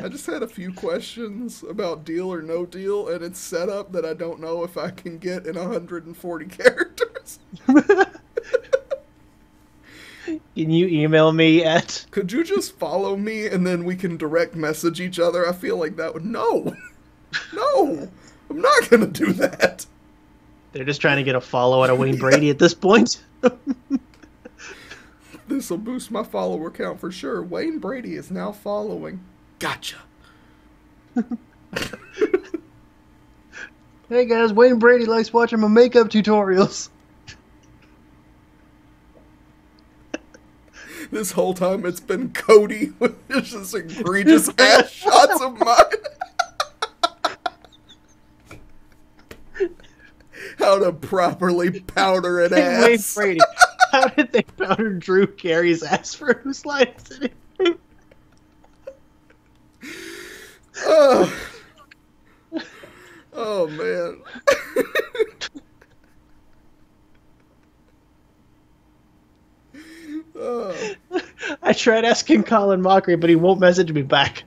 Speaker 2: I just had a few questions about Deal or No Deal, and it's set up that I don't know if I can get in 140 characters.
Speaker 1: Can you email me at...
Speaker 2: Could you just follow me and then we can direct message each other? I feel like that would... No! No! I'm not gonna do that!
Speaker 1: They're just trying to get a follow out of Wayne Brady at this point.
Speaker 2: This will boost my follower count for sure. Wayne Brady is now following. Gotcha.
Speaker 1: Hey guys, Wayne Brady likes watching my makeup tutorials.
Speaker 2: This whole time it's been Cody with just egregious ass shots of mine. How to properly powder an
Speaker 1: Hey, Wayne
Speaker 2: ass.
Speaker 1: Brady, how did they powder Drew Carey's ass for Whose Line Is It?
Speaker 2: Oh man. Oh.
Speaker 1: I tried asking Colin Mockery, but he won't message me back.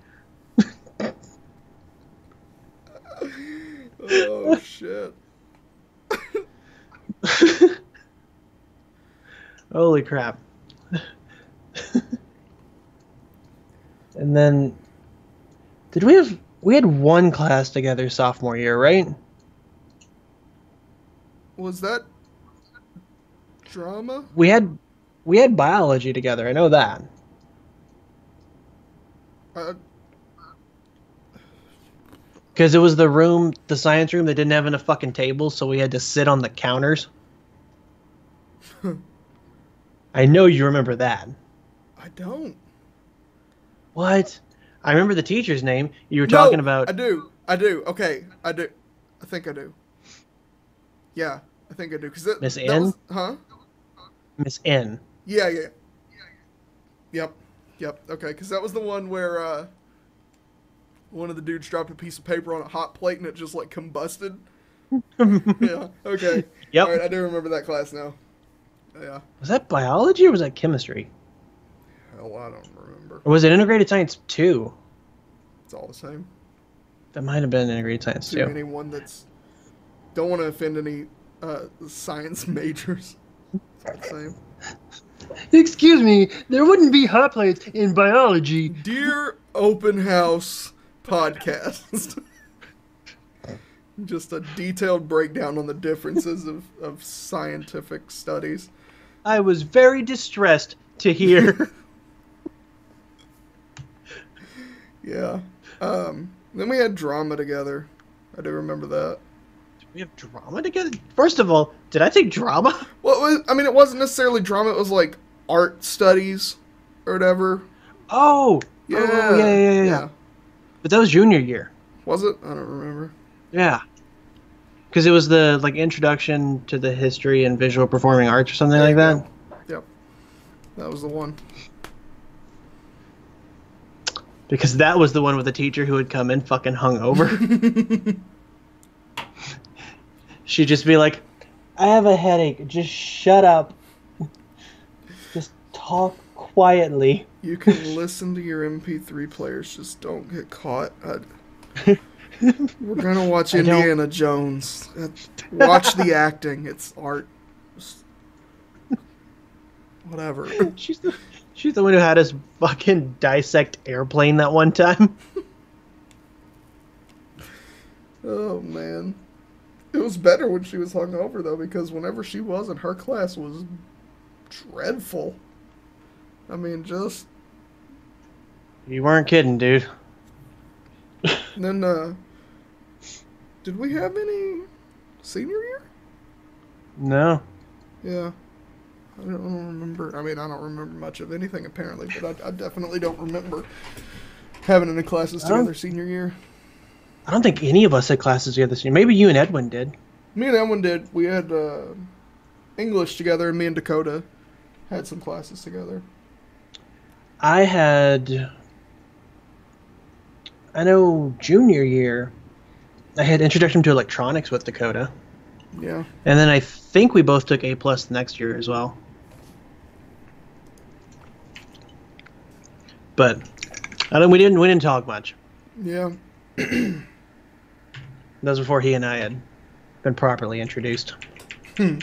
Speaker 1: Holy crap. And then, we had one class together sophomore year, right?
Speaker 2: Was that drama?
Speaker 1: We had biology together. I know that. Because it was the science room that didn't have enough fucking tables, so we had to sit on the counters. I know you remember that.
Speaker 2: I don't.
Speaker 1: What? I remember the teacher's name. You were talking about...
Speaker 2: I do. Okay, I do. I think I do. Yeah, I think I do.
Speaker 1: Miss N?
Speaker 2: Huh?
Speaker 1: Miss N.
Speaker 2: Yeah. Yep. Okay, because that was the one where one of the dudes dropped a piece of paper on a hot plate and it just like combusted. Yeah. Okay.
Speaker 1: Yep.
Speaker 2: All right, I do remember that class now. Yeah.
Speaker 1: Was that biology or was that chemistry?
Speaker 2: Hell, I don't remember.
Speaker 1: Or was it integrated science 2?
Speaker 2: It's all the same.
Speaker 1: That might have been integrated science 2.
Speaker 2: Anyone that's... Don't want to offend any science majors. It's all the same.
Speaker 1: Excuse me, there wouldn't be hot plates in biology.
Speaker 2: Dear Openhaus Podcast. Just a detailed breakdown on the differences of scientific studies.
Speaker 1: I was very distressed to hear.
Speaker 2: Yeah. Then we had drama together. I do remember that.
Speaker 1: Did we have drama together? First of all, did I take drama?
Speaker 2: Well, it wasn't necessarily drama. It was like art studies or whatever.
Speaker 1: Oh.
Speaker 2: Yeah.
Speaker 1: Oh, yeah. But that was junior year.
Speaker 2: Was it? I don't remember.
Speaker 1: Yeah. Because it was the introduction to the history and visual performing arts or something like that.
Speaker 2: Yep. That was the one.
Speaker 1: Because that was the one with the teacher who would come in fucking hungover. She'd just be like, I have a headache. Just shut up. Just talk quietly.
Speaker 2: You can listen to your MP3 players. Just don't get caught. We're going to watch Indiana Jones. Watch the acting. It's art. Just whatever.
Speaker 1: She's the one who had us fucking dissect Airplane that one time.
Speaker 2: Oh, man. It was better when she was hungover, though, because whenever she wasn't, her class was dreadful. I mean, just...
Speaker 1: You weren't kidding, dude.
Speaker 2: And then, did we have any senior year?
Speaker 1: No.
Speaker 2: Yeah. I don't remember. I mean, I don't remember much of anything, apparently, but I definitely don't remember having any classes together senior year.
Speaker 1: I don't think any of us had classes together this year. Maybe you and Edwin did.
Speaker 2: Me and Edwin did. We had English together, and me and Dakota had some classes together.
Speaker 1: I know junior year, I had Introduction to Electronics with Dakota.
Speaker 2: Yeah.
Speaker 1: And then I think we both took A+ the next year as well. But we didn't talk much.
Speaker 2: Yeah.
Speaker 1: That was before he and I had been properly introduced. I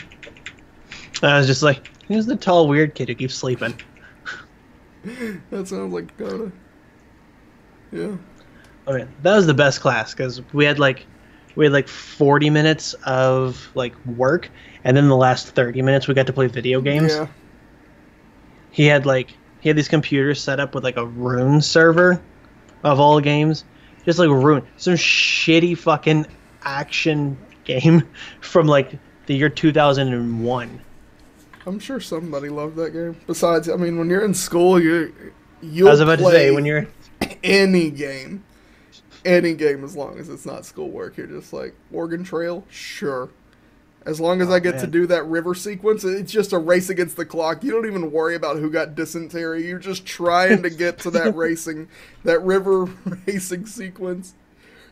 Speaker 1: was just like, who's the tall weird kid who keeps sleeping?
Speaker 2: That sounds like Dakota. Yeah.
Speaker 1: Okay, that was the best class because we had like 40 minutes of work, and then the last 30 minutes we got to play video games.
Speaker 2: Yeah.
Speaker 1: He had these computers set up with a Rune server of all games. Just Rune. Some shitty fucking action game from the year 2001.
Speaker 2: I'm sure somebody loved that game. Besides, I mean, when you're in school, you'll
Speaker 1: I was about to say, when you're
Speaker 2: any game as long as it's not schoolwork. You're just like, Oregon Trail, sure. As long as I get to do that river sequence, it's just a race against the clock. You don't even worry about who got dysentery. You're just trying to get to that river racing sequence.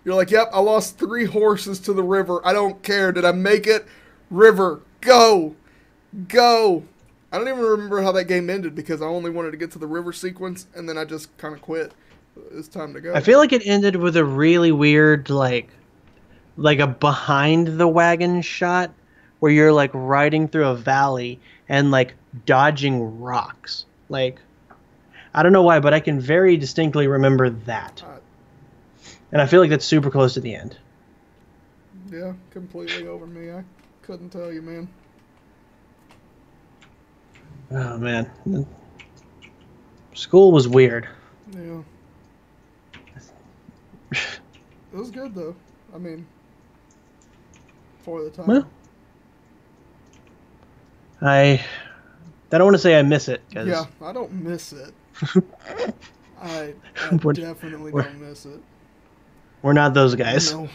Speaker 2: You're like, yep, I lost 3 horses to the river. I don't care. Did I make it? River, go. Go. I don't even remember how that game ended because I only wanted to get to the river sequence, and then I just kind of quit. It's time to go.
Speaker 1: I feel like it ended with a really weird, like a behind the wagon shot where you're riding through a valley and dodging rocks. Like, I don't know why, but I can very distinctly remember that. And I feel like that's super close to the end.
Speaker 2: Yeah, completely over me. I couldn't tell you, man.
Speaker 1: Oh, man. School was weird.
Speaker 2: Yeah. It was good, though. I mean, for the time.
Speaker 1: Well, I don't want to say I miss it. Cause
Speaker 2: yeah, I don't miss it. I definitely don't miss it.
Speaker 1: We're not those guys.
Speaker 2: No.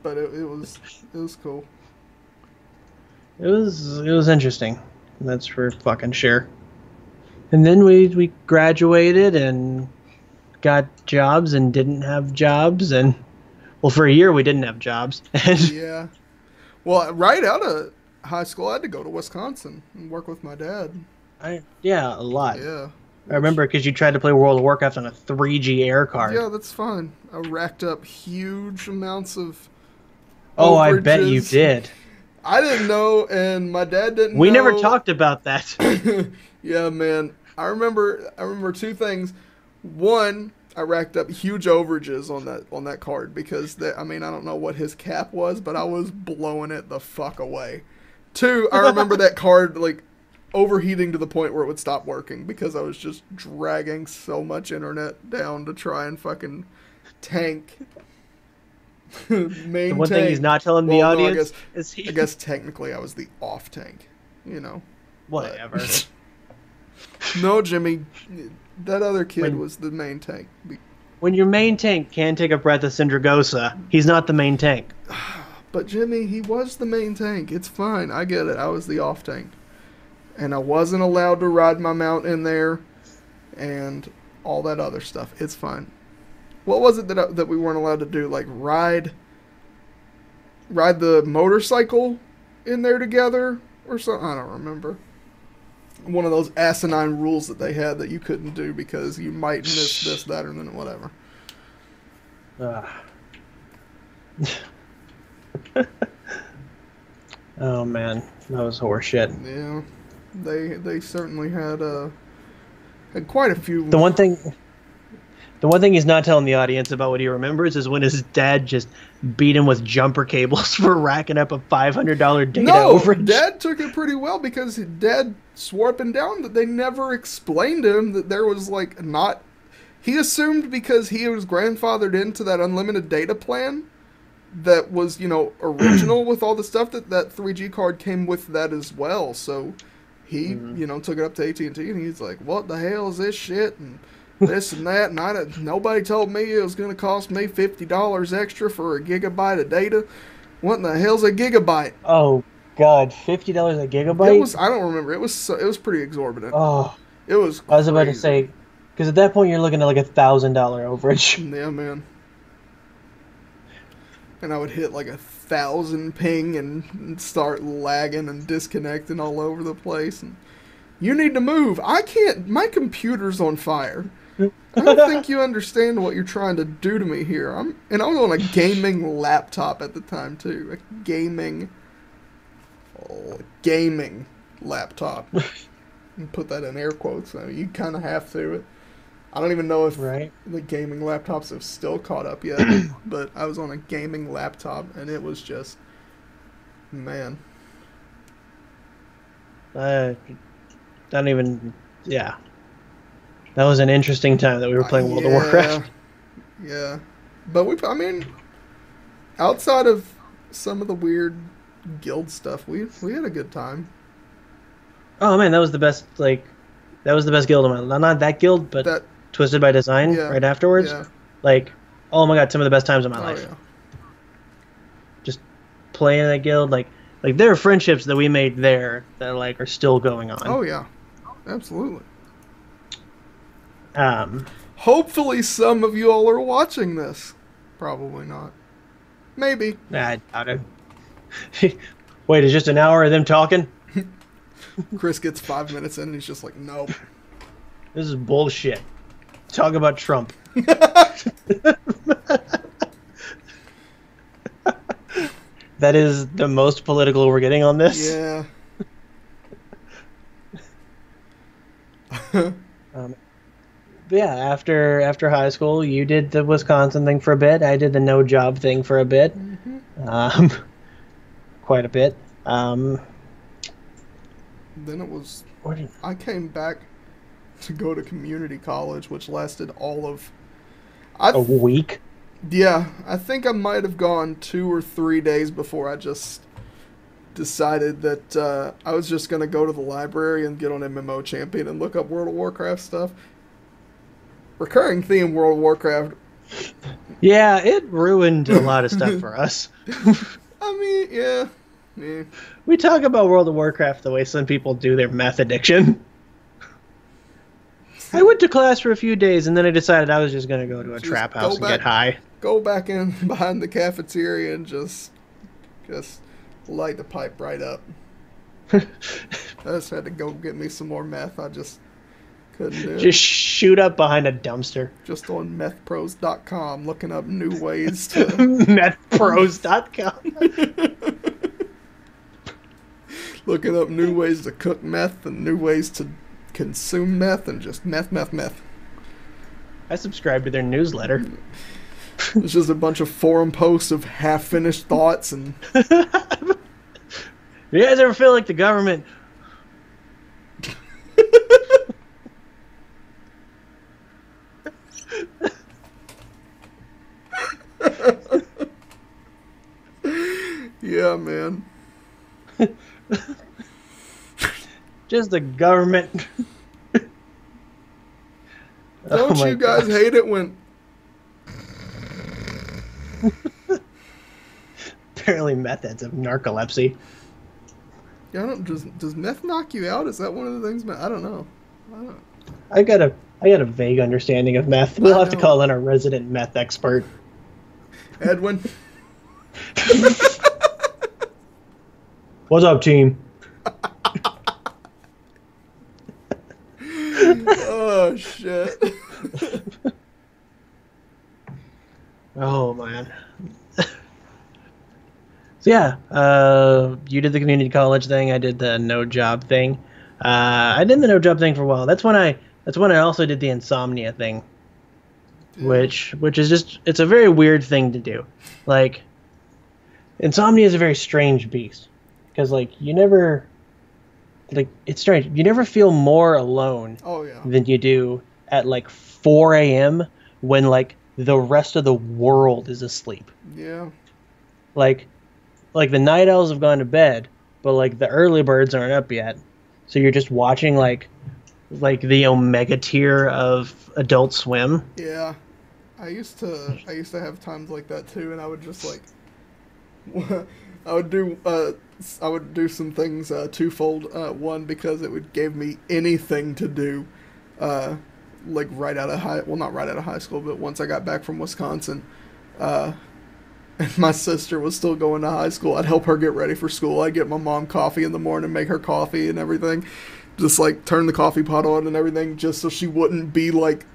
Speaker 2: But it was cool.
Speaker 1: It was interesting. That's for fucking sure. And then we graduated and got jobs and didn't have jobs, and well, for a year we didn't have jobs.
Speaker 2: Yeah. Well, right out of high school, I had to go to Wisconsin and work with my dad.
Speaker 1: Yeah, a lot.
Speaker 2: Yeah.
Speaker 1: I remember because you tried to play World of Warcraft on a 3G air card.
Speaker 2: Yeah, that's fine. I racked up huge amounts of
Speaker 1: overages. I
Speaker 2: bet
Speaker 1: bet you did.
Speaker 2: I didn't know, and my dad didn't know.
Speaker 1: We never talked about that.
Speaker 2: Yeah, man. I remember two things. One, I racked up huge overages on that card because I don't know what his cap was, but I was blowing it the fuck away. Two, I remember that card like overheating to the point where it would stop working because I was just dragging so much internet down to try and fucking tank.
Speaker 1: The one thing he's not telling the audience is
Speaker 2: I guess technically I was the off tank, you know.
Speaker 1: Whatever.
Speaker 2: No, Jimmy, that other kid was the main tank.
Speaker 1: When your main tank can take a breath of Syndragosa, he's not the main tank.
Speaker 2: But Jimmy, he was the main tank. It's fine. I get it. I was the off tank. And I wasn't allowed to ride my mount in there and all that other stuff. It's fine. What was it that we weren't allowed to do? Like ride the motorcycle in there together or something? I don't remember. One of those asinine rules that they had that you couldn't do because you might miss this, that, or then whatever.
Speaker 1: Oh man, that was horseshit.
Speaker 2: Yeah, they certainly had quite a few.
Speaker 1: The one thing he's not telling the audience about what he remembers is when his dad just beat him with jumper cables for racking up a $500 data overage.
Speaker 2: Dad took it pretty well because Dad swore up and down that they never explained to him that there was like not. He assumed because he was grandfathered into that unlimited data plan that was, original with all the stuff that 3G card came with that as well. So he, took it up to AT&T and he's like, what the hell is this shit? And this and that, and nobody told me it was going to cost me $50 extra for a gigabyte of data. What in the hell's a gigabyte?
Speaker 1: Oh God, $50 a gigabyte?
Speaker 2: It was. I don't remember. It was pretty exorbitant.
Speaker 1: Oh,
Speaker 2: it was.
Speaker 1: I was about to say, because at that point you're looking at like $1,000 overage.
Speaker 2: Yeah, man. And I would hit like 1,000 ping and start lagging and disconnecting all over the place. And you need to move. I can't. My computer's on fire. I don't think you understand what you're trying to do to me here. I was on a gaming laptop at the time too. A gaming laptop. And put that in air quotes. I mean, you kind of have to. I don't even know if the gaming laptops have still caught up yet. But I was on a gaming laptop and it was just, man.
Speaker 1: I don't even. Yeah. That was an interesting time that we were playing World of Warcraft.
Speaker 2: Yeah. But outside of some of the weird guild stuff, we had a good time.
Speaker 1: Oh man, that was the best guild of my life. Not that guild, but Twisted by Design right afterwards.
Speaker 2: Yeah.
Speaker 1: Like, oh my god, some of the best times of my life.
Speaker 2: Yeah.
Speaker 1: Just playing that guild, like there are friendships that we made there that are still going on.
Speaker 2: Oh yeah. Absolutely.
Speaker 1: Um,
Speaker 2: Hopefully some of you all are watching this. Probably not. Maybe.
Speaker 1: Nah, I doubt it. Wait, it's just an hour of them talking?
Speaker 2: Chris gets 5 minutes in and he's just like, nope.
Speaker 1: This is bullshit. Talk about Trump. That is the most political we're getting on this?
Speaker 2: Yeah.
Speaker 1: But yeah, after high school, you did the Wisconsin thing for a bit. I did the no job thing for a bit, quite a bit.
Speaker 2: Then it was. I came back to go to community college, which lasted all of
Speaker 1: a week.
Speaker 2: Yeah, I think I might have gone 2 or 3 days before I just decided that I was just going to go to the library and get on MMO Champion and look up World of Warcraft stuff. Recurring theme World of Warcraft.
Speaker 1: Yeah, it ruined a lot of stuff for us.
Speaker 2: I mean, yeah.
Speaker 1: We talk about World of Warcraft the way some people do their meth addiction. I went to class for a few days, and then I decided I was just going to go to a trap house and get high.
Speaker 2: Go back in behind the cafeteria and just light the pipe right up. I just had to go get me some more meth. I just couldn't do it.
Speaker 1: Just shoot up behind a dumpster.
Speaker 2: Just on methpros.com, looking up new ways to...
Speaker 1: methpros.com.
Speaker 2: Looking up new ways to cook meth and new ways to consume meth and just meth.
Speaker 1: I subscribe to their newsletter.
Speaker 2: It's just a bunch of forum posts of half-finished thoughts and...
Speaker 1: You guys ever feel like the government...
Speaker 2: Yeah, man.
Speaker 1: Just the government.
Speaker 2: Don't you guys hate it when...
Speaker 1: Apparently meth heads have narcolepsy.
Speaker 2: Yeah, does meth knock you out? Is that one of the things? I don't know.
Speaker 1: I got a vague understanding of meth. We'll have to call in our resident meth expert.
Speaker 2: Edwin.
Speaker 1: What's up, team?
Speaker 2: Oh, shit.
Speaker 1: Oh, man. So, yeah, you did the community college thing. I did the no job thing. I did the no job thing for a while. That's when I also did the insomnia thing, which is just, it's a very weird thing to do. Like, insomnia is a very strange beast because, like, it's strange. You never feel more alone than you do at, like, 4 a.m. when, like, the rest of the world is asleep.
Speaker 2: Yeah.
Speaker 1: Like the night owls have gone to bed, but, like, the early birds aren't up yet. So you're just watching, like the Omega tier of Adult Swim.
Speaker 2: Yeah. I used to have times like that too, and I would just, like, I would do some things twofold. One, because it would give me anything to do, like right out of not right out of high school, but once I got back from Wisconsin, and my sister was still going to high school, I'd help her get ready for school. I'd get my mom coffee in the morning, make her coffee and everything, just like turn the coffee pot on and everything, just so she wouldn't be like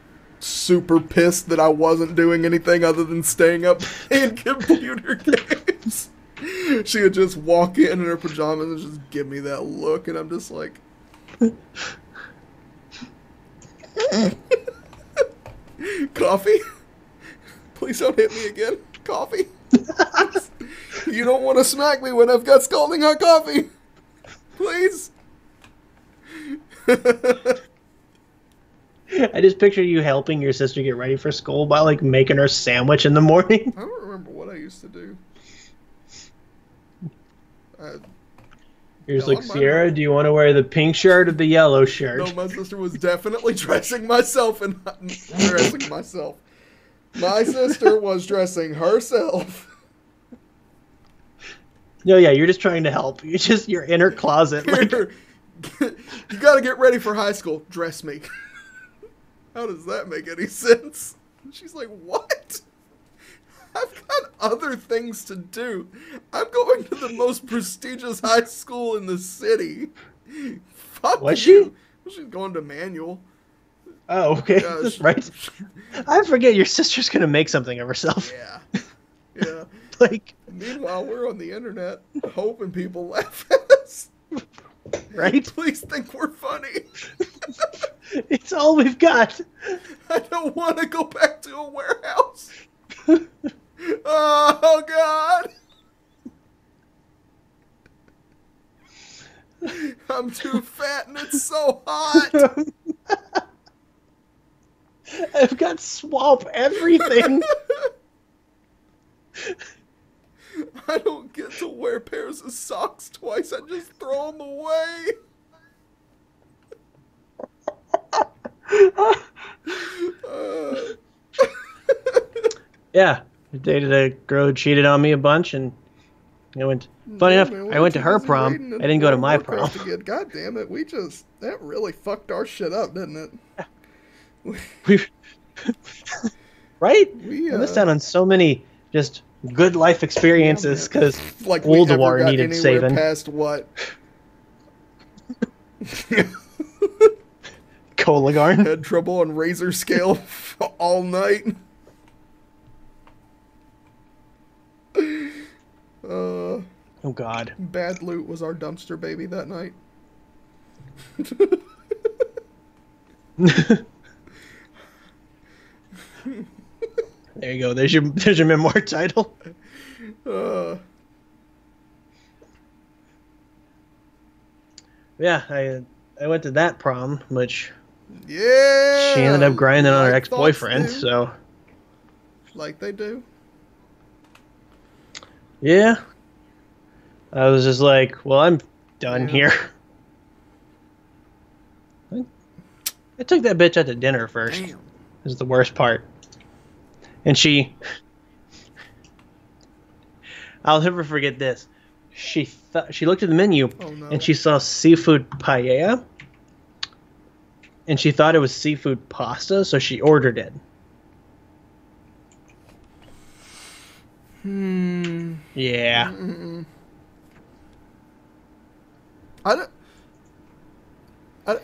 Speaker 2: super pissed that I wasn't doing anything other than staying up playing computer games. She would just walk in her pajamas and just give me that look, and I'm just like... Coffee? Please don't hit me again. Coffee? You don't want to smack me when I've got scalding hot coffee. Please.
Speaker 1: I just picture you helping your sister get ready for school by, like, making her sandwich in the morning.
Speaker 2: I don't remember what I used to do.
Speaker 1: You're just like, Sierra, do you want to wear the pink shirt or the yellow shirt?
Speaker 2: No, my sister was definitely dressing myself and not dressing myself. My sister was dressing herself.
Speaker 1: No, yeah, you're just trying to help. You're in her closet. Like...
Speaker 2: You gotta get ready for high school. Dress me. How does that make any sense? She's like, what? I've got other things to do. I'm going to the most prestigious high school in the city. Fuck
Speaker 1: Was she?
Speaker 2: She's going to Manual.
Speaker 1: Oh, okay. Yeah, that's right. I forget your sister's going to make something of herself.
Speaker 2: Yeah. Yeah.
Speaker 1: Like.
Speaker 2: Meanwhile, we're on the internet hoping people laugh at us.
Speaker 1: Right?
Speaker 2: Please think we're funny.
Speaker 1: It's all we've got.
Speaker 2: I don't want to go back to a warehouse. Oh, God. I'm too fat and it's so hot.
Speaker 1: I've got swamp everything.
Speaker 2: I don't get to wear pairs of socks twice. I just throw them away.
Speaker 1: Yeah, I dated a girl who cheated on me a bunch, and I went. Funny enough, I went to her prom. I didn't go to my prom.
Speaker 2: God damn it, that really fucked our shit up, didn't it?
Speaker 1: Right? I missed out on so many just good life experiences because
Speaker 2: like
Speaker 1: Old War needed saving.
Speaker 2: Past what?
Speaker 1: Colagarn.
Speaker 2: Had trouble on razor scale all night.
Speaker 1: Oh God.
Speaker 2: Bad Loot was our dumpster baby that night.
Speaker 1: There you go. There's your memoir title. Yeah, I went to that prom, which she ended up grinding on her ex-boyfriend. So,
Speaker 2: like they do.
Speaker 1: Yeah. I was just like, well, I'm done here. I took that bitch out to dinner first. Damn. This is the worst part. And I'll never forget this. She looked at the menu and she saw seafood paella. And she thought it was seafood pasta, so she ordered it. Yeah.
Speaker 2: I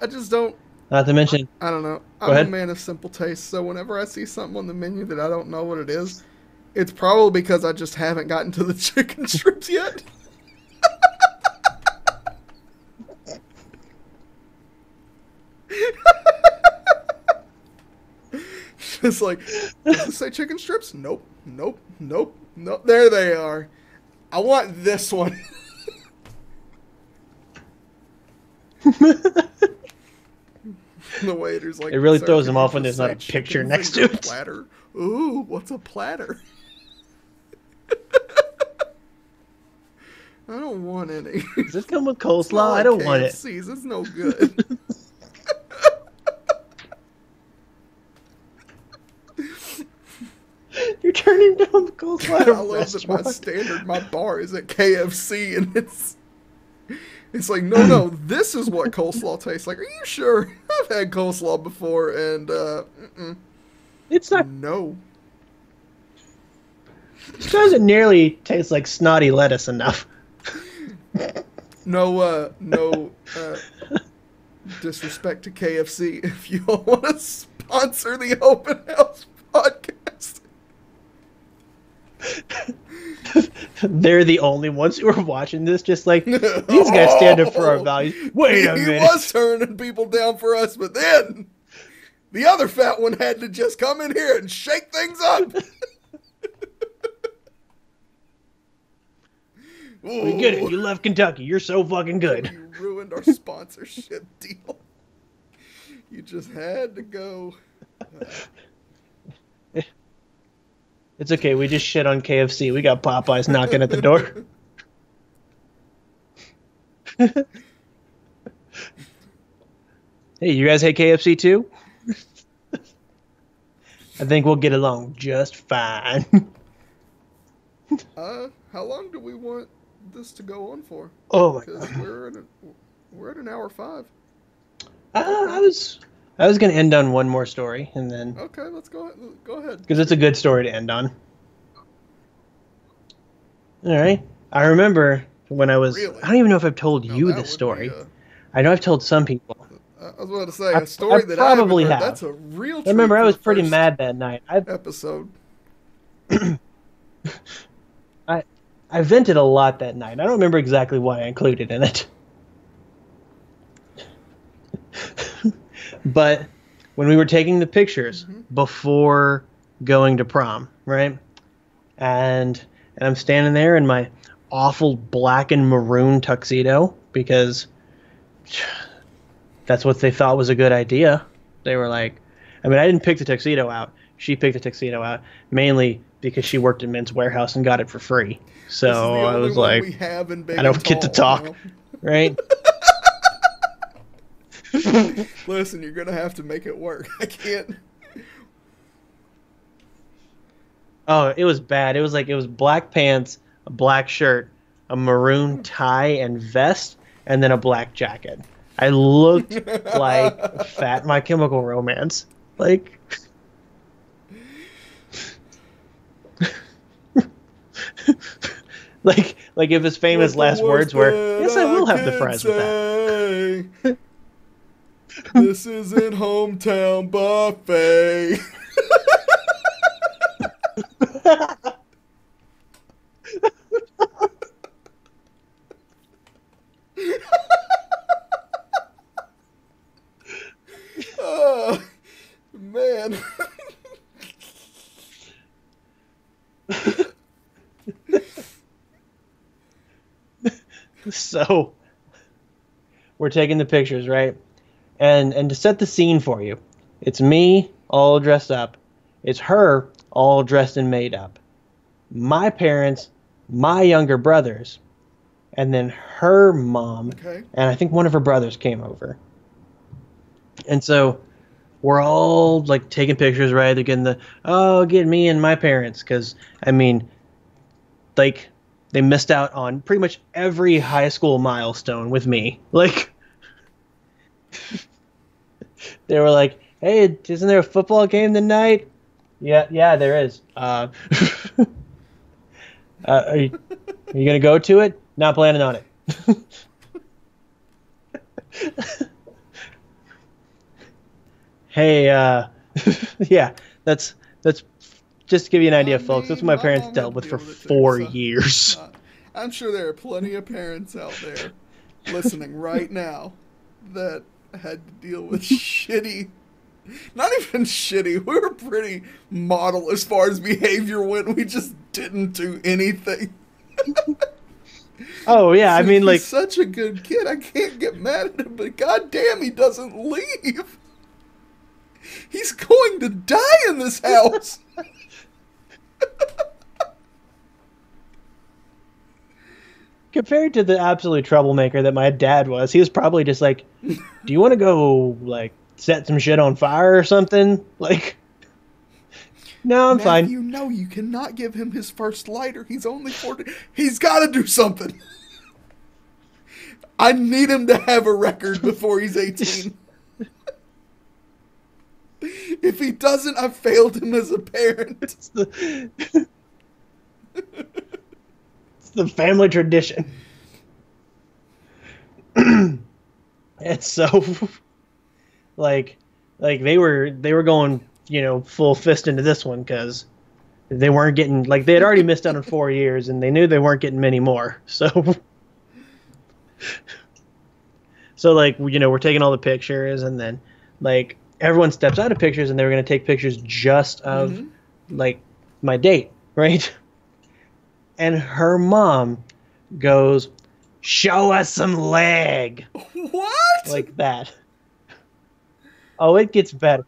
Speaker 2: just don't.
Speaker 1: Not to mention.
Speaker 2: I don't know. I'm a man of simple taste, so whenever I see something on the menu that I don't know what it is, it's probably because I just haven't gotten to the chicken strips yet. Just like, does it say chicken strips? Nope. There they are. I want this one. The waiter's like,
Speaker 1: it really throws them off when there's not a picture next to it.
Speaker 2: Platter. Ooh, what's a platter? I don't want any.
Speaker 1: Does this come with coleslaw? I don't want it.
Speaker 2: It's no good.
Speaker 1: You're turning down the coleslaw.
Speaker 2: I love that my bar is at KFC, and it's like, no, this is what coleslaw tastes like. Are you sure? I've had coleslaw before, and
Speaker 1: it's not.
Speaker 2: No.
Speaker 1: It doesn't nearly taste like snotty lettuce enough.
Speaker 2: No disrespect to KFC. If you all want to sponsor the Openhaus podcast.
Speaker 1: They're the only ones who are watching this, just like, these guys stand up for our values. Wait a minute.
Speaker 2: He was turning people down for us, but then the other fat one had to just come in here and shake things up.
Speaker 1: We get it. You left Kentucky. You're so fucking good.
Speaker 2: You ruined our sponsorship deal. You just had to go.
Speaker 1: It's okay. We just shit on KFC. We got Popeyes knocking at the door. Hey, you guys hate KFC too? I think we'll get along just fine.
Speaker 2: How long do we want this to go on for?
Speaker 1: Oh my
Speaker 2: God. Because we're at an hour 5.
Speaker 1: I was going to end on one more story, and then...
Speaker 2: Okay, let's go ahead.
Speaker 1: Because it's a good story to end on. All right. I remember when I was... Really? I don't even know if I've told you this story. I know I've told some people.
Speaker 2: I was about to say, a story that I probably have. That's a real treat.
Speaker 1: I remember I was pretty mad that night.
Speaker 2: Episode.
Speaker 1: I vented a lot that night. I don't remember exactly what I included in it. But when we were taking the pictures before going to prom, right? And I'm standing there in my awful black and maroon tuxedo because that's what they thought was a good idea. They were like, I mean, I didn't pick the tuxedo out. She picked the tuxedo out mainly because she worked at Men's Warehouse and got it for free. So I was like, I don't get to talk, right?
Speaker 2: Listen, you're gonna have to make it work. I can't.
Speaker 1: Oh, it was bad. It was black pants, a black shirt, a maroon tie and vest, and then a black jacket. I looked like Fat My Chemical Romance. Like, like if his famous last words were, "Yes, I will have the fries with that."
Speaker 2: This isn't hometown buffet. Oh, man.
Speaker 1: So we're taking the pictures, right? And to set the scene for you, it's me all dressed up. It's her all dressed and made up. My parents, my younger brothers, and then her mom, and I think one of her brothers came over. And so we're all like taking pictures, right? They're getting get me and my parents, because I mean, like, they missed out on pretty much every high school milestone with me. Like, they were like, "Hey, isn't there a football game tonight?" Yeah, there is. Are you gonna go to it? Not planning on it. Hey, yeah, that's just to give you an idea, folks. That's what my parents dealt with for 4 years.
Speaker 2: I'm sure there are plenty of parents out there listening right now that had to deal with not even shitty. We were pretty model as far as behavior went. We just didn't do anything.
Speaker 1: Oh, yeah, I mean, like...
Speaker 2: He's such a good kid. I can't get mad at him, but goddamn, he doesn't leave. He's going to die in this house.
Speaker 1: Compared to the absolute troublemaker that my dad was, he was probably just like, "Do you want to go, like, set some shit on fire or something?" Like, no, I'm fine.
Speaker 2: You know you cannot give him his first lighter. He's only 40. He's got to do something. I need him to have a record before he's 18. If he doesn't, I've failed him as a parent.
Speaker 1: It's the family tradition. And so, like they were going, full fist into this one, because they weren't getting, like, they had already missed out on 4 years, and they knew they weren't getting many more. So, like, we're taking all the pictures, and then, like, everyone steps out of pictures, and they were going to take pictures just of, like, my date, right? And her mom goes, "Show us some leg."
Speaker 2: What?
Speaker 1: Like that. Oh, it gets better.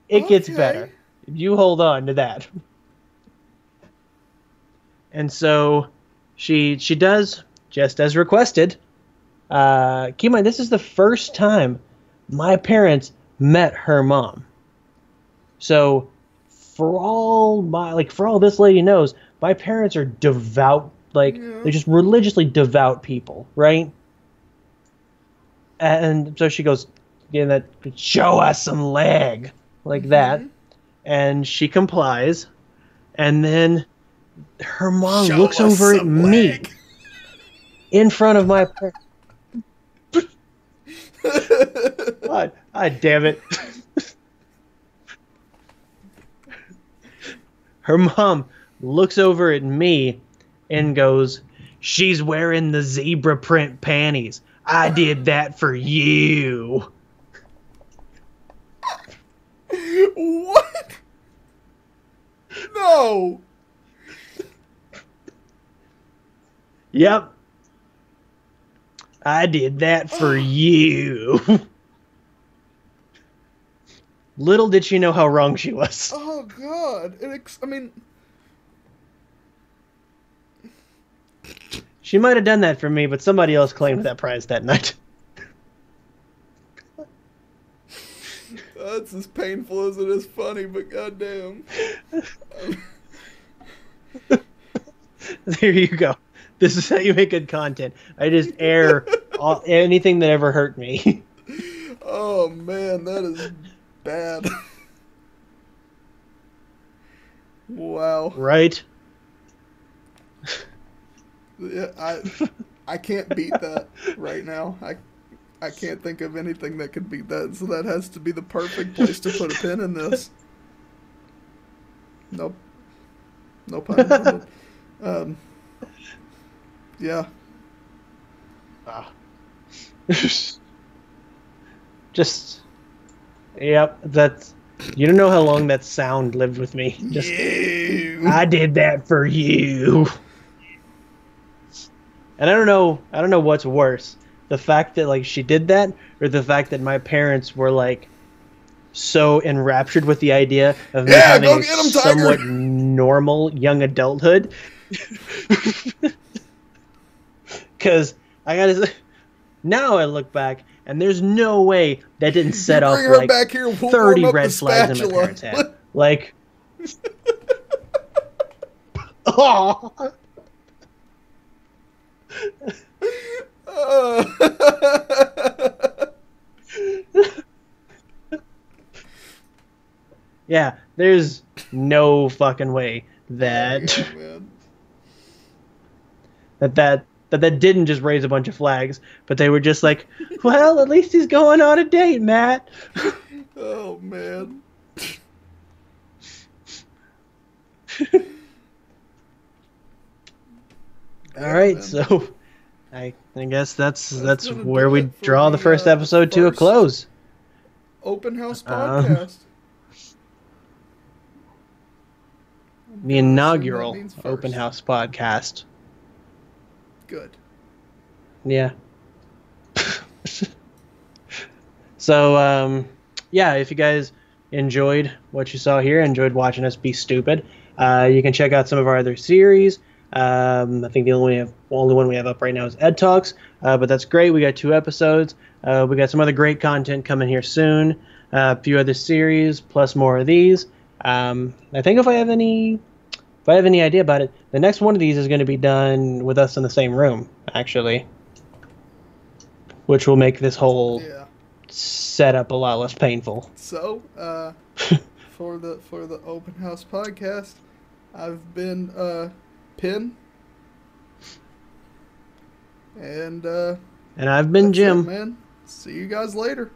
Speaker 1: It gets better. You hold on to that. And so she does just as requested. Keep in mind, this is the first time my parents met her mom. So for all this lady knows, my parents are devout, they're just religiously devout people, right? And so she goes, "Show us some leg," like that. And she complies. And then her mom looks over at me in front of my parents. God damn it. Her mom looks over at me and goes, "She's wearing the zebra print panties. I did that for you."
Speaker 2: No!
Speaker 1: Yep. I did that for you. Little did she know how wrong she was.
Speaker 2: Oh, God. I mean...
Speaker 1: She might have done that for me, but somebody else claimed that prize that night.
Speaker 2: That's as painful as it is funny, but goddamn.
Speaker 1: There you go. This is how you make good content. I just air anything that ever hurt me.
Speaker 2: Oh, man, that is bad. Wow.
Speaker 1: Right?
Speaker 2: Yeah, I can't beat that right now. I can't think of anything that could beat that, so that has to be the perfect place to put a pin in this. Nope. No pun intended. Yeah.
Speaker 1: Just, yep, that's, you don't know how long that sound lived with me. Just, I did that for you. And I don't know what's worse. The fact that, like, she did that, or the fact that my parents were, like, so enraptured with the idea of me having a somewhat normal young adulthood. Because I gotta say, now I look back, and there's no way that didn't set off, like, 30 red flags in my parents' head. Like, oh. Yeah, there's no fucking way that that didn't just raise a bunch of flags, but they were just like, well, at least he's going on a date, Matt.
Speaker 2: Oh, man.
Speaker 1: All right, so I guess that's where we draw the first episode to a close.
Speaker 2: Openhaus Podcast.
Speaker 1: The inaugural Openhaus Podcast.
Speaker 2: Good.
Speaker 1: Yeah. So, yeah, if you guys enjoyed what you saw here, enjoyed watching us be stupid, you can check out some of our other series. I think the only one we have up right now is Ed Talks, but that's great. We got 2 episodes. We got some other great content coming here soon. A few other series, plus more of these. I think if I have any idea about it, the next one of these is going to be done with us in the same room, actually, which will make this whole setup a lot less painful.
Speaker 2: So, for the Openhaus Podcast, I've been Pin, and
Speaker 1: I've been Jim.
Speaker 2: Man, see you guys later.